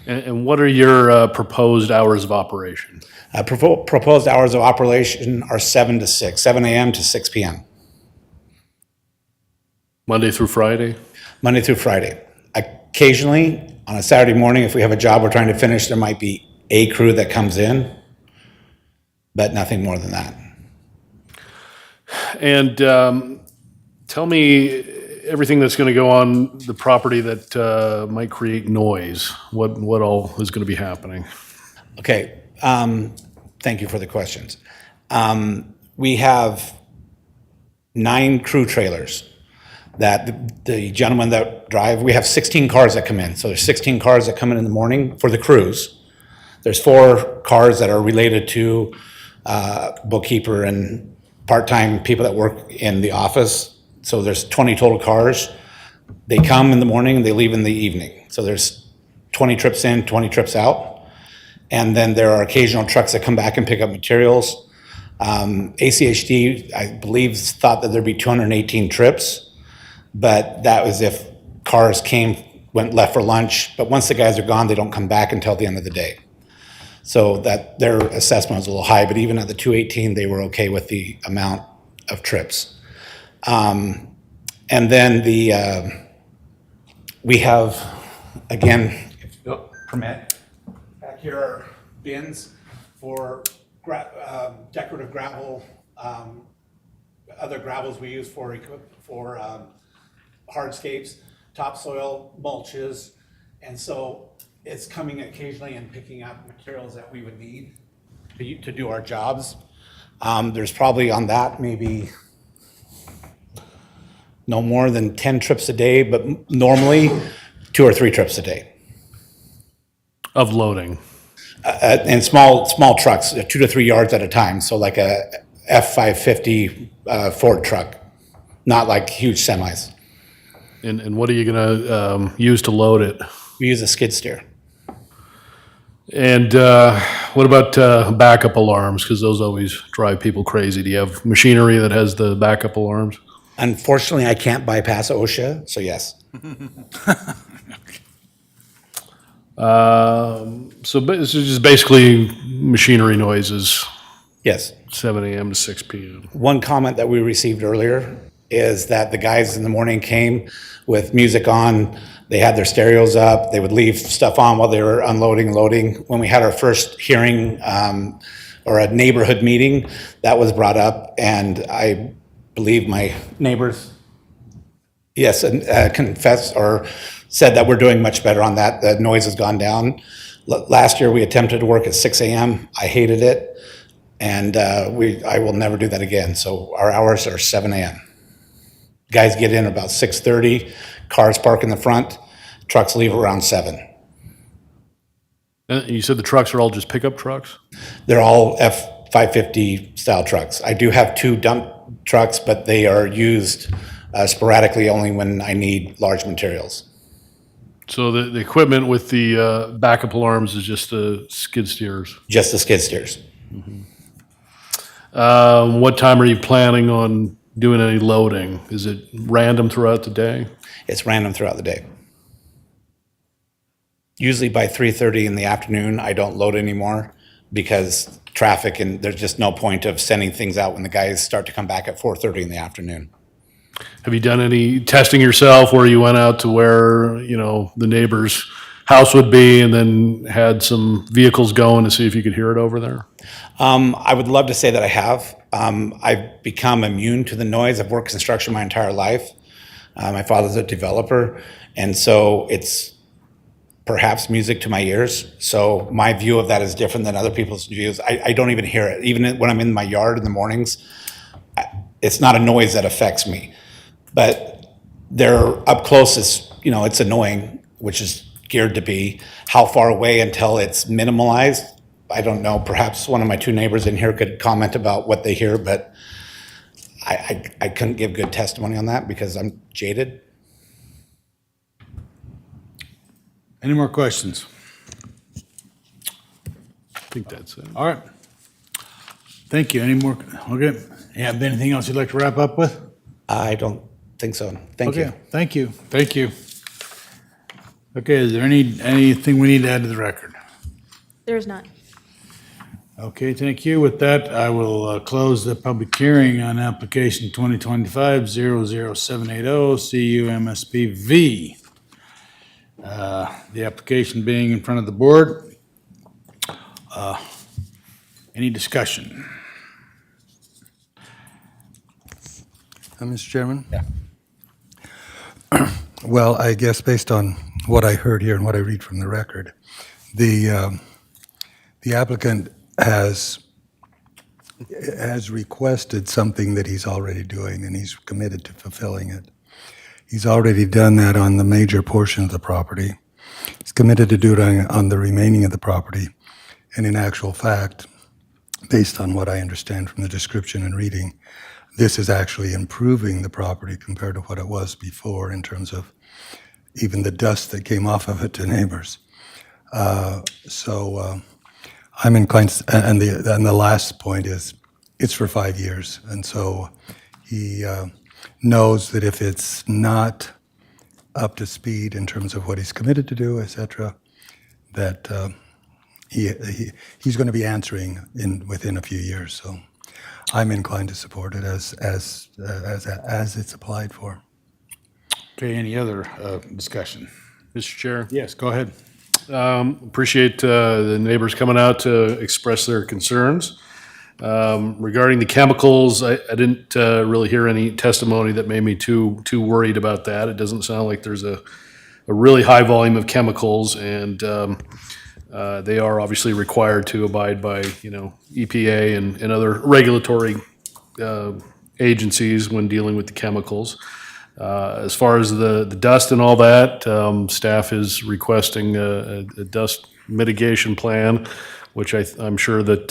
And what are your proposed hours of operation? Proposed hours of operation are 7 to 6, 7 a.m. to 6 p.m. Monday through Friday? Monday through Friday. Occasionally, on a Saturday morning, if we have a job we're trying to finish, there might be a crew that comes in, but nothing more than that. And tell me everything that's going to go on the property that might create noise. What all is going to be happening? Okay, thank you for the questions. We have 9 crew trailers that the gentlemen that drive, we have 16 cars that come in. So there's 16 cars that come in the morning for the crews. There's 4 cars that are related to bookkeeper and part-time people that work in the office. So there's 20 total cars. They come in the morning, they leave in the evening. So there's 20 trips in, 20 trips out. And then there are occasional trucks that come back and pick up materials. ACHD, I believe, thought that there'd be 218 trips, but that was if cars went left for lunch. But once the guys are gone, they don't come back until the end of the day. So that their assessment was a little high, but even at the 218, they were okay with the amount of trips. And then we have, again, permit. Back here are bins for decorative gravel, other gravels we use for hardscapes, topsoil, mulches. And so It's coming occasionally and picking up materials that we would need to do our jobs. There's probably on that maybe no more than 10 trips a day, but normally 2 or 3 trips a day. Of loading. And small trucks, 2 to 3 yards at a time. So like a F-550 Ford truck, not like huge semis. And what are you gonna use to load it? We use a skid steer. And what about backup alarms? Because those always drive people crazy. Do you have machinery that has the backup alarms? Unfortunately, I can't bypass OSHA, so yes. So this is just basically machinery noises, Yes. 7 a.m. to 6 p.m. One comment that we received earlier is that the guys in the morning came with music on. They had their stereos up. They would leave stuff on while they were unloading, loading. When we had our first hearing or a neighborhood meeting, that was brought up, and I believe my neighbors, yes, and confessed or said that we're doing much better on that. The noise has gone down. Last year, we attempted to work at 6 a.m. I hated it, and I will never do that again. So our hours are 7 a.m. Guys get in about 6:30, cars park in the front, trucks leave around 7. You said the trucks are all just pickup trucks? They're all F-550 style trucks. I do have 2 dump trucks, but they are used sporadically only when I need large materials. So the equipment with the backup alarms is just the skid steers? Just the skid steers. What time are you planning on doing any loading? Is it random throughout the day? It's random throughout the day. Usually by 3:30 in the afternoon, I don't load anymore because traffic, and there's just no point of sending things out when the guys start to come back at 4:30 in the afternoon. Have you done any testing yourself where you went out to where, the neighbor's house would be and then had some vehicles going to see if you could hear it over there? I would love to say that I have. I've become immune to the noise. I've worked construction my entire life. My father's a developer, and so it's perhaps music to my ears. So my view of that is different than other people's views. I don't even hear it. Even when I'm in my yard in the mornings, it's not a noise that affects me. But they're up close, it's annoying, which is geared to be. How far away until it's minimalized? I don't know. Perhaps one of my 2 neighbors in here could comment about what they hear, but I couldn't give good testimony on that because I'm jaded. Any more questions? I think that's it. All right. Thank you. Any more? Okay. You have anything else you'd like to wrap up with? I don't think so. Thank you. Okay, thank you. Thank you. Okay, is there anything we need to add to the record? There's none. Okay, thank you. With that, I will close the public hearing on application 2025-00780 CUMSPV. The application being in front of the board. Any discussion? Mr. Chairman? Yeah. Well, I guess based on what I heard here and what I read from the record, the applicant has requested something that he's already doing, and he's committed to fulfilling it. He's already done that on the major portion of the property. He's committed to do it on the remaining of the property. And in actual fact, based on what I understand from the description and reading, this is actually improving the property compared to what it was before in terms of even the dust that came off of it to neighbors. So I'm inclined, and the last point is, it's for 5 years. And so he knows that if it's not up to speed in terms of what he's committed to do, et cetera, that he's going to be answering within a few years. So I'm inclined to support it as it's applied for. Okay, any other discussion? Mr. Chair? Yes, go ahead. Appreciate the neighbors coming out to express their concerns. Regarding the chemicals, I didn't really hear any testimony that made me too worried about that. It doesn't sound like there's a a really high volume of chemicals, and they are obviously required to abide by, EPA and other regulatory agencies when dealing with the chemicals. As far as the dust and all that, staff is requesting a dust mitigation plan, which I'm sure that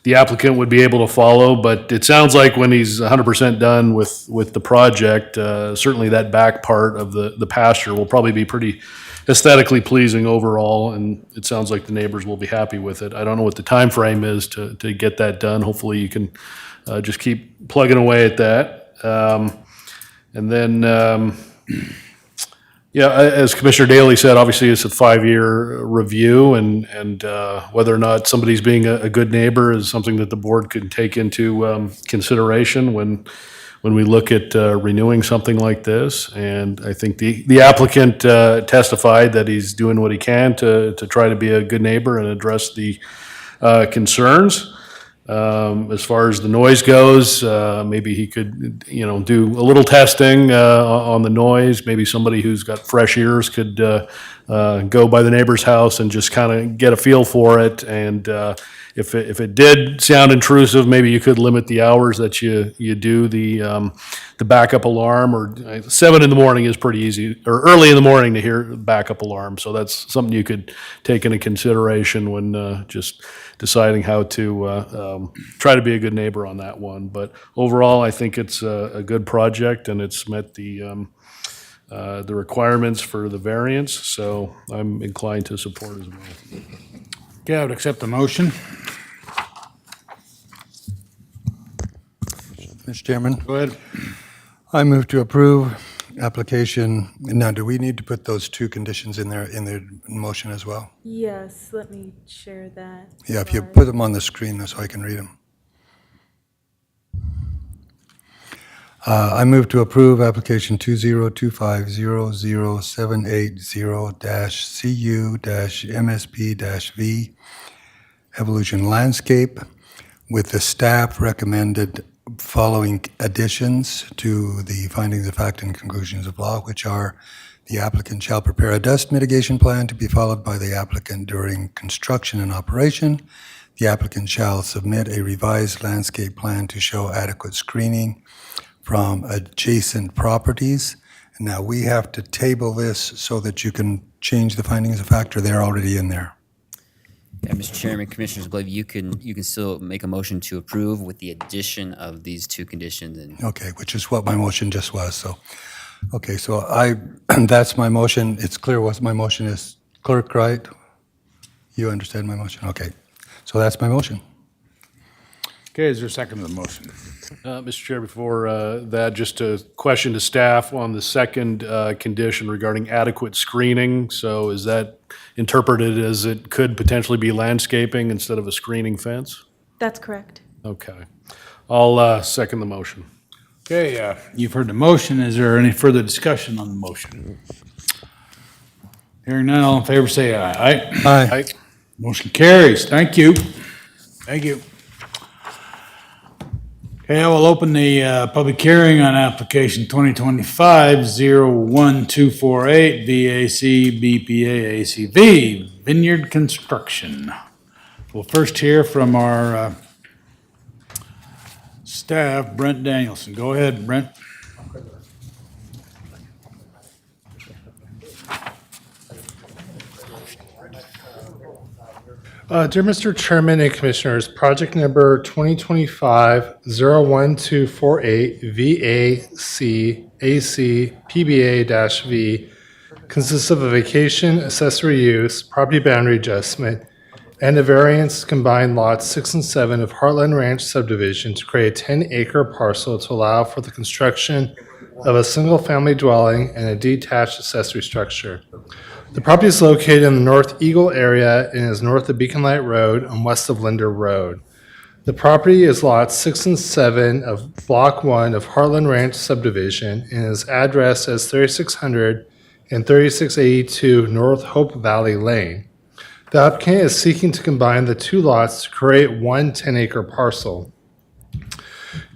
the applicant would be able to follow, but it sounds like when he's 100% done with the project, certainly that back part of the pasture will probably be pretty aesthetically pleasing overall, and it sounds like the neighbors will be happy with it. I don't know what the time frame is to get that done. Hopefully you can just keep plugging away at that. And then, as Commissioner Daley said, obviously it's a 5-year review, and whether or not somebody's being a good neighbor is something that the board could take into consideration when we look at renewing something like this. And I think the applicant testified that he's doing what he can to try to be a good neighbor and address the concerns. As far as the noise goes, maybe he could, do a little testing on the noise. Maybe somebody who's got fresh ears could go by the neighbor's house and just kind of get a feel for it. And if it did sound intrusive, maybe you could limit the hours that you do the backup alarm. Or 7 in the morning is pretty easy, or early in the morning to hear backup alarm. So that's something you could take into consideration when just deciding how to try to be a good neighbor on that one. But overall, I think it's a good project, and it's met the requirements for the variance, so I'm inclined to support as well. Okay, I would accept the motion. Mr. Chairman, Go ahead. I move to approve application. Now, do we need to put those 2 conditions in there in the motion as well? Yes, let me share that. Yeah, if you put them on the screen so I can read them. I move to approve application 2025-00780-CU-MSP-V Evolution Landscape with the staff recommended following additions to the findings of fact and conclusions of law, which are: the applicant shall prepare a dust mitigation plan to be followed by the applicant during construction and operation. The applicant shall submit a revised landscape plan to show adequate screening from adjacent properties. And now we have to table this so that you can change the findings of fact, or they're already in there. Yeah, Mr. Chairman, Commissioners, I believe you can still make a motion to approve with the addition of these 2 conditions. And Okay, which is what my motion just was, so. Okay, so that's my motion. It's clear what my motion is. Clerk, right? You understand my motion? Okay, so that's my motion. Okay, is there a second to the motion? Mr. Chair, before that, just a question to staff on the second condition regarding adequate screening. So is that interpreted as it could potentially be landscaping instead of a screening fence? That's correct. Okay. I'll second the motion. Okay, you've heard the motion. Is there any further discussion on the motion? Hearing none, all in favor say aye. Aye. Aye. Motion carries. Thank you. Thank you. Okay, I will open the public hearing on application 2025-01248 VAC BPA ACV Vineyard Construction. We'll first hear from our staff, Brent Danielson. Go ahead, Brent. Dear Mr. Chairman and Commissioners, project number 2025-01248 VAC AC PBA-V consists of a vacation accessory use, property boundary adjustment, and a variance to combine lots 6 and 7 of Heartland Ranch subdivision to create a 10-acre parcel to allow for the construction of a single-family dwelling and a detached accessory structure. The property is located in the North Eagle area and is north of Beacon Light Road and west of Linder Road. The property is lots 6 and 7 of Block 1 of Heartland Ranch subdivision and is addressed as 3600 and 3682 North Hope Valley Lane. The applicant is seeking to combine the 2 lots to create one 10-acre parcel.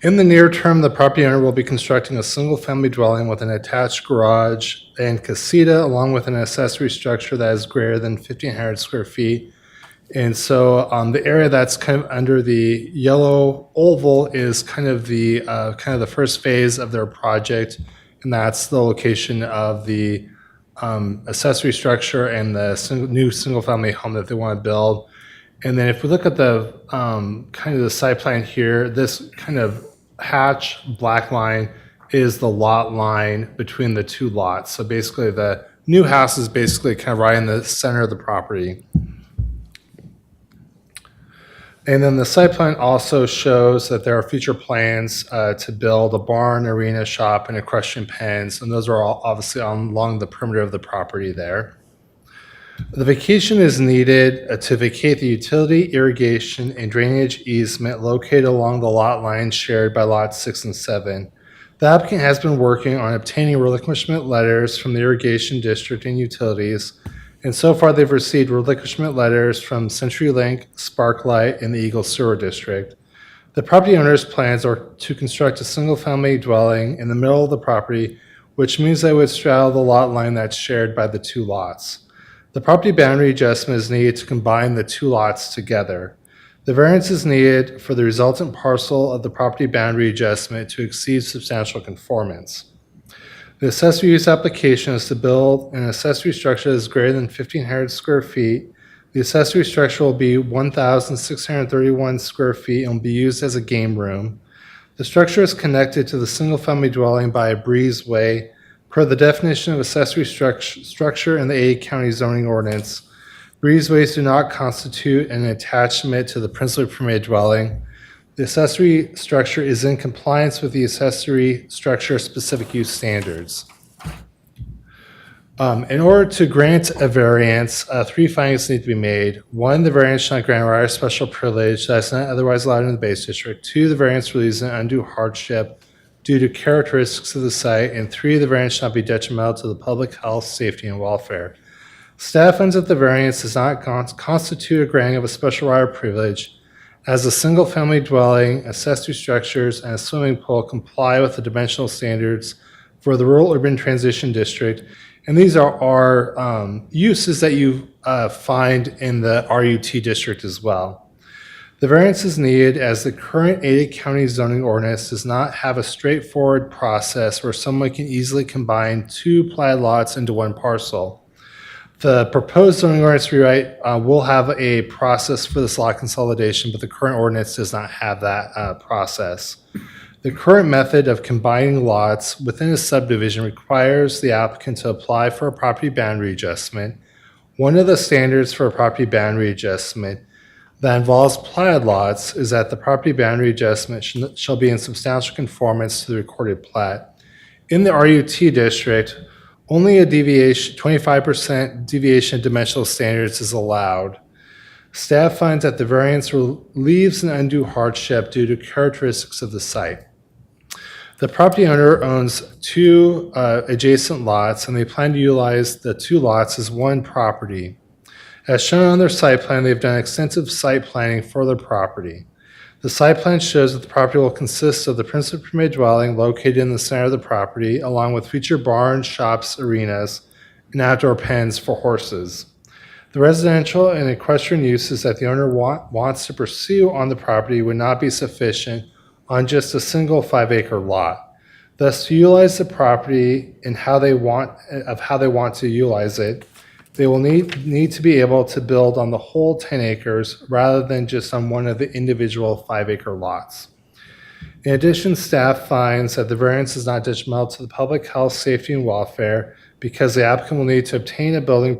In the near term, the property owner will be constructing a single-family dwelling with an attached garage and casita, along with an accessory structure that is greater than 1,500 square feet. And so the area that's kind of under the yellow oval is kind of the first phase of their project, and that's the location of the accessory structure and the new single-family home that they want to build. And then if we look at the kind of the site plan here, this kind of hatch black line is the lot line between the two lots. So basically the new house is basically kind of right in the center of the property. And then the site plan also shows that there are future plans to build a barn, arena, shop, and equestrian pens, and those are all obviously along the perimeter of the property there. The vacation is needed to vacate the utility, irrigation, and drainage easement located along the lot lines shared by lots 6 and 7. The applicant has been working on obtaining relinquishment letters from the irrigation district and utilities, and so far they've received relinquishment letters from CenturyLink, Sparklight, and the Eagle Sewer District. The property owner's plans are to construct a single-family dwelling in the middle of the property, which means they would straddle the lot line that's shared by the two lots. The property boundary adjustment is needed to combine the two lots together. The variance is needed for the resultant parcel of the property boundary adjustment to exceed substantial conformance. The accessory use application is to build an accessory structure that is greater than 1,500 square feet. The accessory structure will be 1,631 square feet and will be used as a game room. The structure is connected to the single-family dwelling by a breezeway per the definition of accessory structure in the Ada County zoning ordinance. Breezeways do not constitute an attachment to the principally permitted dwelling. The accessory structure is in compliance with the accessory structure specific use standards. In order to grant a variance, 3 findings need to be made. 1, the variance shall not grant a right of special privilege that is not otherwise allowed in the base district. 2, the variance relieves an undue hardship due to characteristics of the site. And 3, the variance shall not be detrimental to the public health, safety, and welfare. Staff finds that the variance does not constitute a granting of a special right of privilege, as a single-family dwelling, accessory structures, and a swimming pool comply with the dimensional standards for the rural urban transition district. And these are uses that you find in the RUT district as well. The variance is needed as the current Ada County zoning ordinance does not have a straightforward process where someone can easily combine 2 platted lots into one parcel. The proposed zoning ordinance rewrite will have a process for this lot consolidation, but the current ordinance does not have that process. The current method of combining lots within a subdivision requires the applicant to apply for a property boundary adjustment. One of the standards for a property boundary adjustment that involves platted lots is that the property boundary adjustment shall be in substantial conformance to the recorded plat. In the RUT district, only a deviation, 25% deviation of dimensional standards is allowed. Staff finds that the variance relieves an undue hardship due to characteristics of the site. The property owner owns 2 adjacent lots, and they plan to utilize the 2 lots as one property. As shown on their site plan, they've done extensive site planning for their property. The site plan shows that the property will consist of the principal permitted dwelling located in the center of the property, along with future barns, shops, arenas, and outdoor pens for horses. The residential and equestrian uses that the owner wants to pursue on the property would not be sufficient on just a single 5-acre lot. Thus, to utilize the property and how they want to utilize it, they will need to be able to build on the whole 10 acres rather than just on one of the individual 5-acre lots. In addition, staff finds that the variance is not detrimental to the public health, safety, and welfare because the applicant will need to obtain building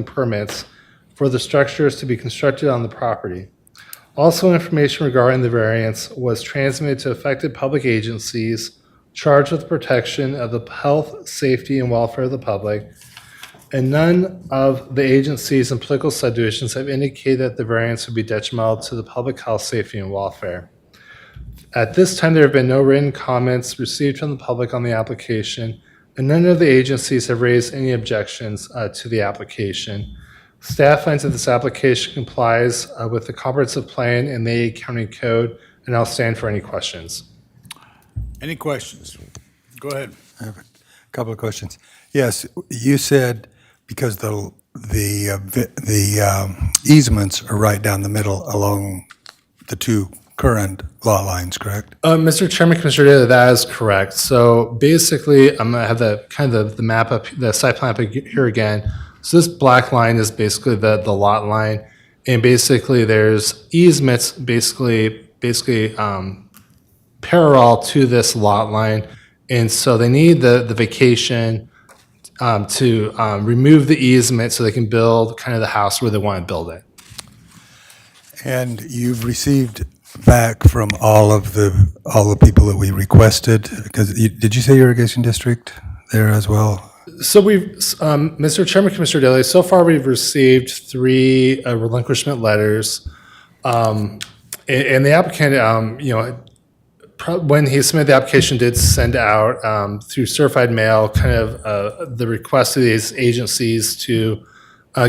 permits for the structures to be constructed on the property. Also, information regarding the variance was transmitted to affected public agencies charged with protection of the health, safety, and welfare of the public, and none of the agencies and political subdivisions have indicated that the variance would be detrimental to the public health, safety, and welfare. At this time, there have been no written comments received from the public on the application, and none of the agencies have raised any objections to the application. Staff finds that this application complies with the comprehensive plan and the Ada County Code and I'll stand for any questions. Any questions? Go ahead. I have a couple of questions. Yes, you said because the easements are right down the middle along the two current lot lines, correct? Mr. Chairman, Commissioner Daly, that is correct. So basically, I'm gonna have the map up, the site plan up here again. So this black line is basically the lot line, and basically there's easements basically parallel to this lot line, and so they need the vacation to remove the easement so they can build kind of the house where they want to build it. And you've received back from all the people that we requested, because did you say irrigation district there as well? So we've, Mr. Chairman, Commissioner Daly, so far we've received 3 relinquishment letters. And the applicant, when he submitted the application, did send out through certified mail kind of the request to these agencies to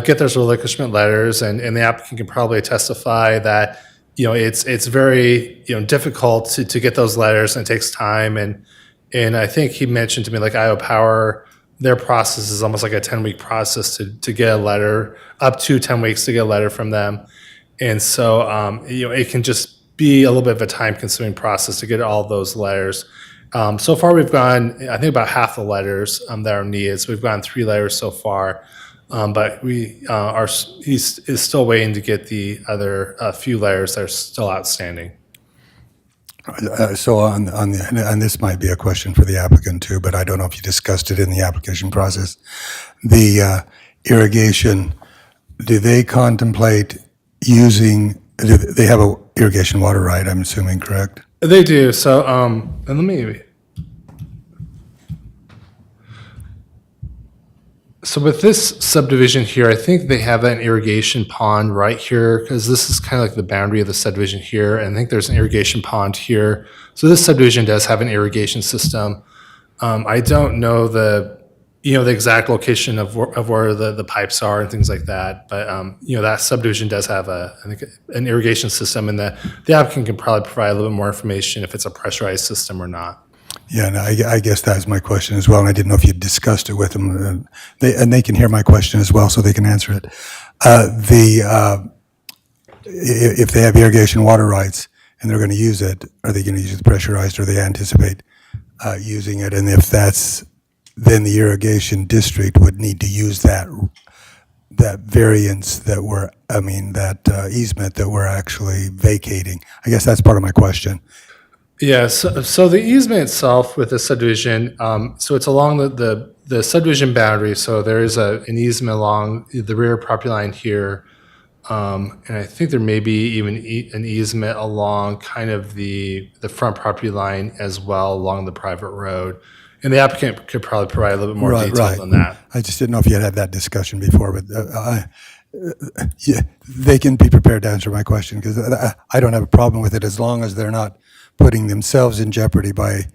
get those relinquishment letters. And the applicant can probably testify that, it's very, difficult to get those letters, and it takes time. And I think he mentioned to me, like Iowa Power, their process is almost like a 10-week process to get a letter, up to 10 weeks to get a letter from them. And so, it can just be a little bit of a time-consuming process to get all those letters. So far, we've gone, I think, about half the letters that are needed. So we've gotten 3 letters so far. But he's still waiting to get the other few letters that are still outstanding. So and this might be a question for the applicant too, but I don't know if you discussed it in the application process. The irrigation, do they contemplate using, they have a irrigation water right, I'm assuming, correct? They do. So, and let me. So with this subdivision here, I think they have an irrigation pond right here, because this is kind of like the boundary of the subdivision here, and I think there's an irrigation pond here. So this subdivision does have an irrigation system. I don't know the exact location of where the pipes are and things like that, but that subdivision does have I think an irrigation system, and the applicant can probably provide a little bit more information if it's a pressurized system or not. Yeah, no, I guess that's my question as well, and I didn't know if you discussed it with them. They can hear my question as well, so they can answer it. If they have irrigation water rights and they're going to use it, are they going to use it pressurized, or they anticipate using it? And if that's, then the irrigation district would need to use that variance that easement that we're actually vacating. I guess that's part of my question. Yeah, so the easement itself with the subdivision, so it's along the subdivision boundary. So there is an easement along the rear property line here. And I think there may be even an easement along kind of the front property line as well along the private road. And the applicant could probably provide a little bit more details on that. I just didn't know if you had that discussion before, but yeah, they can be prepared to answer my question, because I don't have a problem with it as long as they're not putting themselves in jeopardy by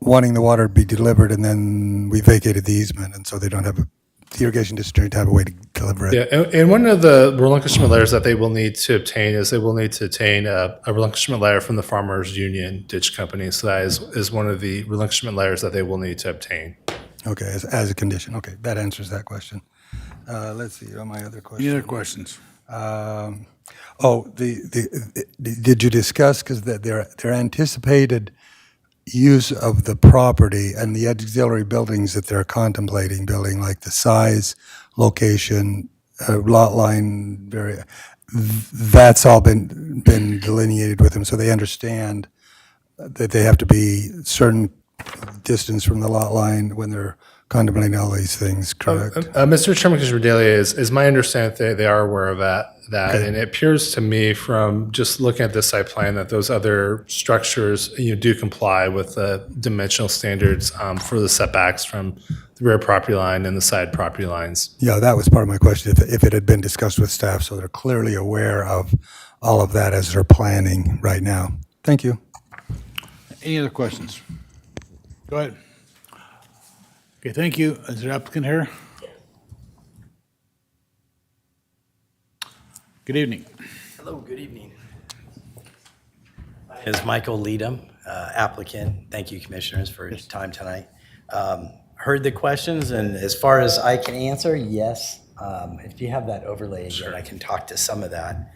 wanting the water to be delivered, and then we vacated the easement, and so they don't have the irrigation district to have a way to deliver it. Yeah, and one of the relinquishment letters that they will need to obtain is they will need to obtain a relinquishment letter from the Farmers Union Ditch Company. So that is one of the relinquishment letters that they will need to obtain. Okay, as a condition. Okay, that answers that question. Let's see, my other question. Any other questions? Did you discuss, because their anticipated use of the property and the auxiliary buildings that they're contemplating building, like the size, location, lot line, that's all been delineated with them, so they understand that they have to be certain distance from the lot line when they're contemplating all these things, correct? Mr. Chairman, Commissioner Daly, is my understanding that they are aware of that. Okay. And it appears to me from just looking at this site plan that those other structures do comply with the dimensional standards for the setbacks from the rear property line and the side property lines. Yeah, that was part of my question, if it had been discussed with staff, so they're clearly aware of all of that as they're planning right now. Thank you. Any other questions? Go ahead. Okay, thank you. Is there an applicant here? Good evening. Hello, good evening. Is Michael Leadham, applicant. Thank you, commissioners, for your time tonight. Heard the questions, and as far as I can answer, yes. If you have that overlay again, I can talk to some of that.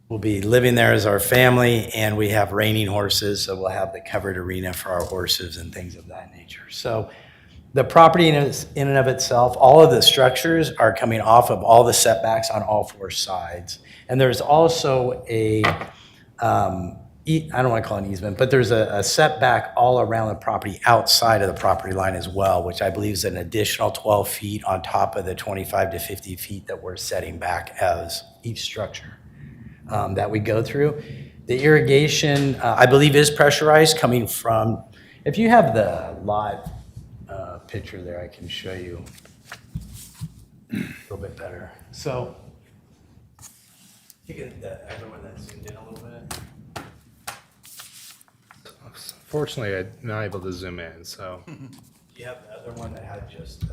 We'll be living there as our family, and we have reining horses, so we'll have the covered arena for our horses and things of that nature. So the property in and of itself, all of the structures are coming off of all the setbacks on all four sides. And there's also a, I don't want to call it an easement, but there's a setback all around the property outside of the property line as well, which I believe is an additional 12 feet on top of the 25 to 50 feet that we're setting back as each structure that we go through. The irrigation, I believe, is pressurized coming from, if you have the lot picture there, I can show you a little bit better. So, you get the other one that zoomed in a little bit. Fortunately, I'm not able to zoom in, so. You have the other one that had just,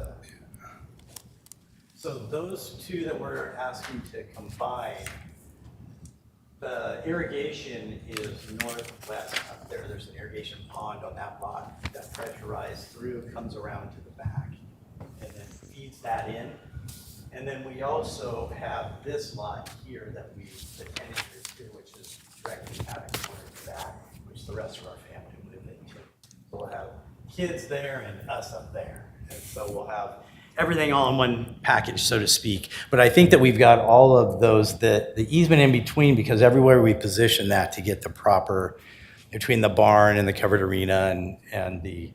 so those two that we're asking to combine, the irrigation is northwest up there. There's an irrigation pond on that lot that pressurized through, comes around to the back, and then feeds that in. And then we also have this lot here that we, the 10 acres here, which is directly out of corner to that, which the rest of our family live into. So we'll have kids there and us up there. And so we'll have everything all in one package, so to speak. But I think that we've got all of those, the easement in between, because everywhere we position that to get the proper, between the barn and the covered arena and the,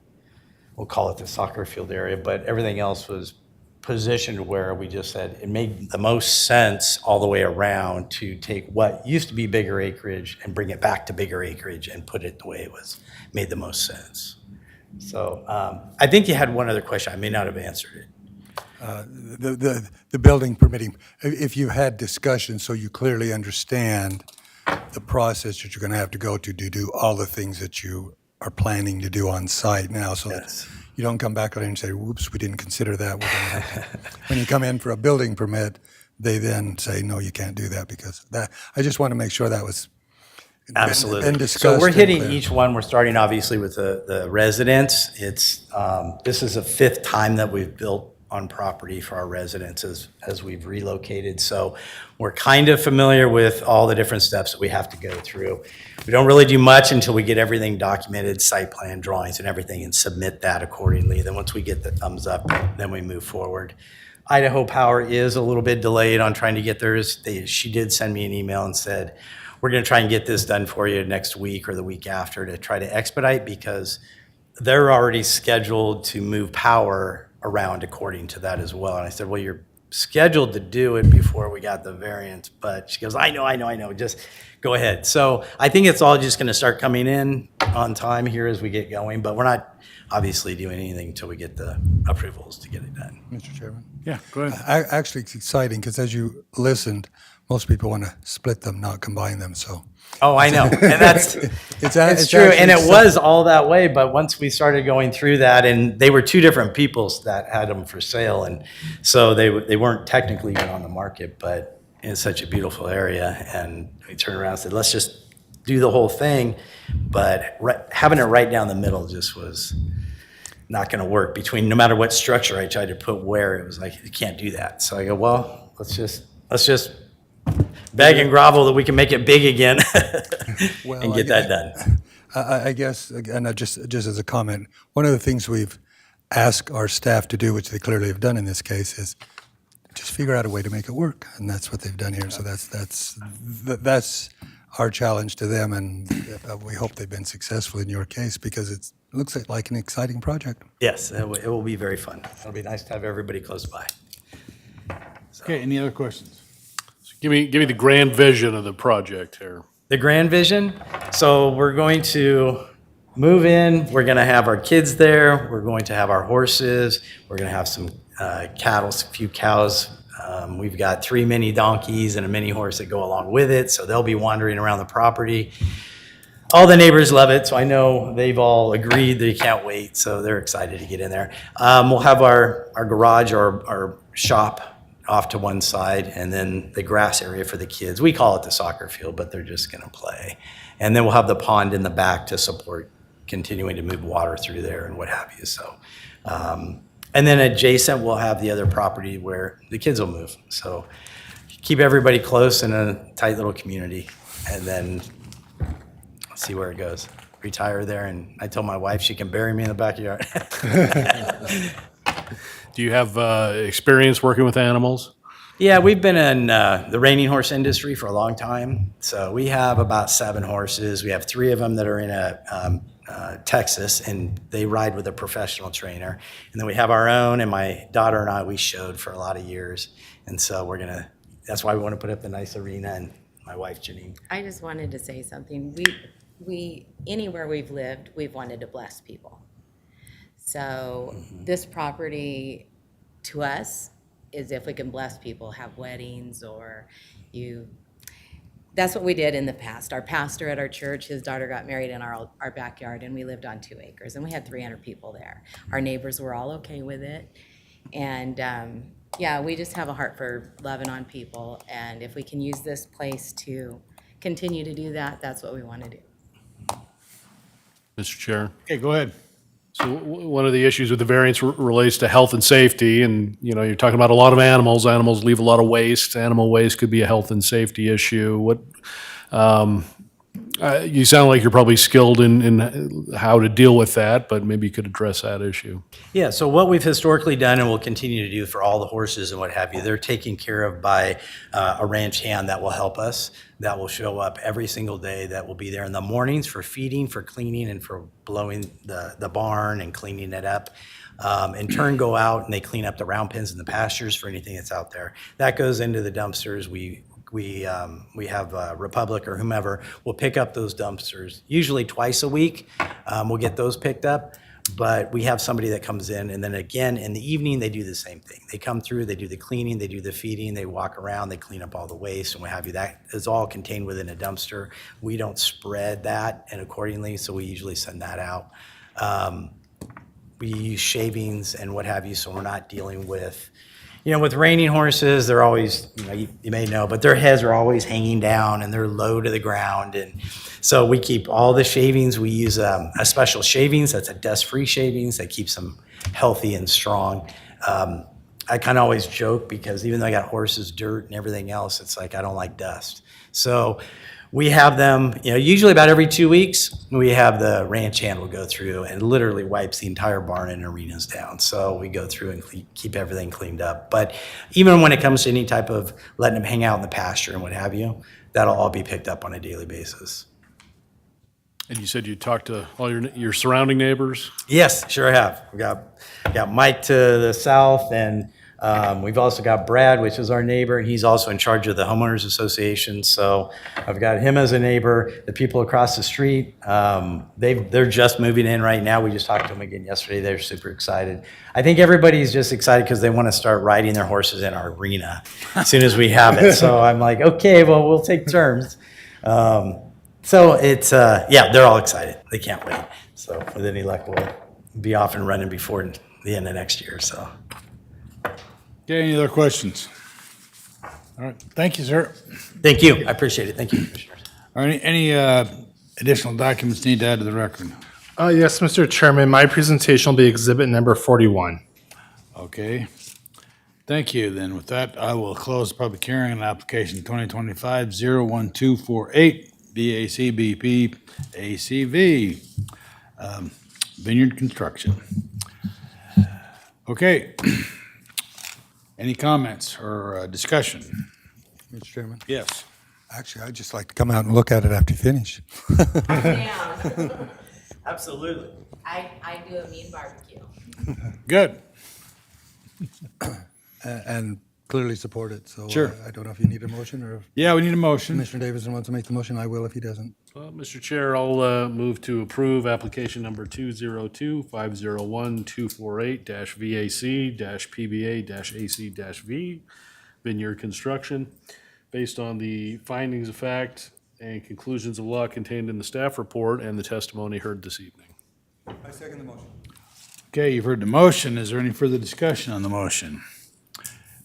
we'll call it the soccer field area, but everything else was positioned where we just said it made the most sense all the way around to take what used to be bigger acreage and bring it back to bigger acreage and put it the way it was, made the most sense. So I think you had one other question. I may not have answered it. The building permitting, if you had discussion so you clearly understand the process that you're going to have to go to do all the things that you are planning to do on site now, so that you don't come back later and say, whoops, we didn't consider that. We're gonna have to. When you come in for a building permit, they then say, no, you can't do that because that, I just want to make sure that was Absolutely. been discussed. So we're hitting and each one. We're starting obviously with the residents. It's this is the 5th time that we've built on property for our residents as we've relocated. So we're kind of familiar with all the different steps that we have to go through. We don't really do much until we get everything documented, site plan drawings and everything, and submit that accordingly. Then once we get the thumbs up, then we move forward. Idaho Power is a little bit delayed on trying to get theirs. She did send me an email and said, we're going to try and get this done for you next week or the week after to try to expedite, because they're already scheduled to move power around according to that as well. And I said, well, you're scheduled to do it before we got the variance, but she goes, I know, just go ahead. So I think it's all just going to start coming in on time here as we get going, but we're not obviously doing anything until we get the approvals to get it done. Mr. Chairman? Yeah, go ahead. Actually, it's exciting because as you listened, most people want to split them, not combine them, so. Oh, I know, and that's, it's true, and it was all that way, but once we started going through that, and they were two different peoples that had them for sale, and so they weren't technically even on the market, but in such a beautiful area, and we turned around and said, let's just do the whole thing, but having it right down the middle just was not going to work. Between, no matter what structure I tried to put where, it was like, you can't do that. So I go, well, let's just beg and grovel that we can make it big again and get that done. I guess, and just as a comment, one of the things we've asked our staff to do, which they clearly have done in this case, is just figure out a way to make it work, and that's what they've done here. So that's our challenge to them, and we hope they've been successful in your case because it looks like an exciting project. Yes, it will be very fun. It'll be nice to have everybody close by. Okay, any other questions? Give me the grand vision of the project here. The grand vision. So we're going to move in. We're going to have our kids there. We're going to have our horses. We're going to have some cattle, a few cows. We've got 3 mini donkeys and a mini horse that go along with it. So they'll be wandering around the property. All the neighbors love it. So I know they've all agreed they can't wait. So they're excited to get in there. We'll have our garage or our shop off to one side, and then the grass area for the kids. We call it the soccer field, but they're just going to play. And then we'll have the pond in the back to support continuing to move water through there and what have you. So, and then adjacent, we'll have the other property where the kids will move. So keep everybody close in a tight little community, and then see where it goes. Retire there, and I told my wife she can bury me in the backyard. Do you have experience working with animals? Yeah, we've been in the reining horse industry for a long time. So we have about 7 horses. We have 3 of them that are in Texas, and they ride with a professional trainer. And then we have our own, and my daughter and I, we showed for a lot of years. And so that's why we want to put up the nice arena, and my wife, Janine. I just wanted to say something. We anywhere we've lived, we've wanted to bless people. So this property to us is if we can bless people, have weddings, or that's what we did in the past. Our pastor at our church, his daughter got married in our backyard, and we lived on 2 acres, and we had 300 people there. Our neighbors were all okay with it. And yeah, we just have a heart for loving on people. And if we can use this place to continue to do that, that's what we want to do. Mr. Chair. Okay, go ahead. So one of the issues with the variance relates to health and safety, and you're talking about a lot of animals. Animals leave a lot of waste. Animal waste could be a health and safety issue. You sound like you're probably skilled in how to deal with that, but maybe you could address that issue. Yeah, so what we've historically done and will continue to do for all the horses and what have you, they're taken care of by a ranch hand that will help us, that will show up every single day, that will be there in the mornings for feeding, for cleaning, and for blowing the barn and cleaning it up. In turn, go out and they clean up the round pens in the pastures for anything that's out there. That goes into the dumpsters. We have Republic or whomever will pick up those dumpsters, usually twice a week. We'll get those picked up, but we have somebody that comes in, and then again in the evening they do the same thing. They come through, they do the cleaning, they do the feeding, they walk around, they clean up all the waste and what have you. That is all contained within a dumpster. We don't spread that and accordingly, so we usually send that out. We use shavings and what have you, so we're not dealing with, with reining horses, they're always, you may know, but their heads are always hanging down and they're low to the ground. And so we keep all the shavings. We use a special shavings that's a dust-free shavings that keeps them healthy and strong. I kind of always joke because even though I got horses, dirt, and everything else, it's like I don't like dust. So we have them, usually about every 2 weeks, we have the ranch hand will go through and literally wipes the entire barn and arenas down. So we go through and keep everything cleaned up. But even when it comes to any type of letting them hang out in the pasture and what have you, that'll all be picked up on a daily basis. And you said you talked to all your surrounding neighbors? Yes, sure have. We got Mike to the south, and we've also got Brad, which is our neighbor, and he's also in charge of the homeowners association. So I've got him as a neighbor. The people across the street, they're just moving in right now. We just talked to them again yesterday. They're super excited. I think everybody's just excited because they want to start riding their horses in our arena as soon as we have it. So I'm like, okay, well, we'll take turns. So it's, they're all excited. They can't wait. So with any luck, we'll be off and running before the end of next year. So. Okay, any other questions? All right, thank you, sir. Thank you. I appreciate it. Thank you, Commissioners. Are any additional documents need to add to the record? Yes, Mr. Chairman, my presentation will be exhibit number 41. Okay. Thank you. Then with that, I will close the public hearing on application 2025-01248, BAC BP ACV, Vineyard Construction. Okay. Any comments or discussion? Mr. Chairman? Yes. Actually, I'd just like to come out and look at it after you finish. Absolutely. I do a mean barbecue. Good. And clearly support it, so Sure. I don't know if you need a motion or if Yeah, we need a motion. Commissioner Davidson wants to make the motion, I will if he doesn't. Well, Mr. Chair, I'll move to approve application number 202-501-248-VAC-PBA-AC-V, Vineyard Construction, based on the findings of fact and conclusions of law contained in the staff report and the testimony heard this evening. I second the motion. Okay, you've heard the motion. Is there any further discussion on the motion?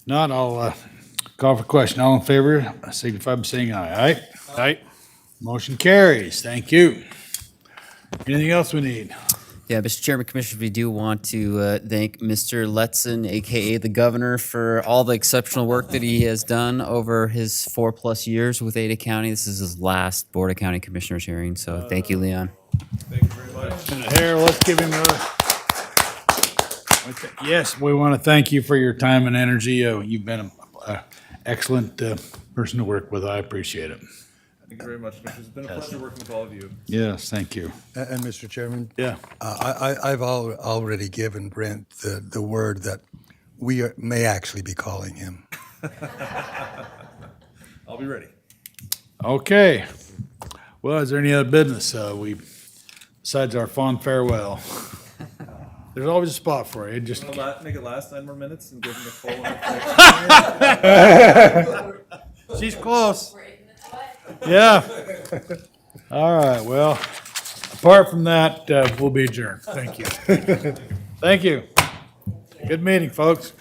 Not, I'll call for question. All in favor, signify by saying aye. Aye? Aye. Motion carries. Thank you. Anything else we need? Yeah, Mr. Chairman, Commissioners, we do want to thank Mr. Letson, AKA the Governor, for all the exceptional work that he has done over his 4+ years with Ada County. This is his last Board of County Commissioners hearing, so thank you, Leon. Thank you very much. And Harold, let's give him another. Yes, we want to thank you for your time and energy. You've been an excellent person to work with. I appreciate it. Thank you very much, Commissioners. It's been a pleasure working with all of you. Yes, thank you. And Mr. Chairman? Yeah. I've already given Brent the word that we may actually be calling him. I'll be ready. Okay. Well, is there any other business besides our fond farewell? There's always a spot for you. Just Make it last 9 more minutes and give them the full. She's close. Yeah. All right. Well, apart from that, we'll be adjourned. Thank you. Thank you. Good meeting, folks.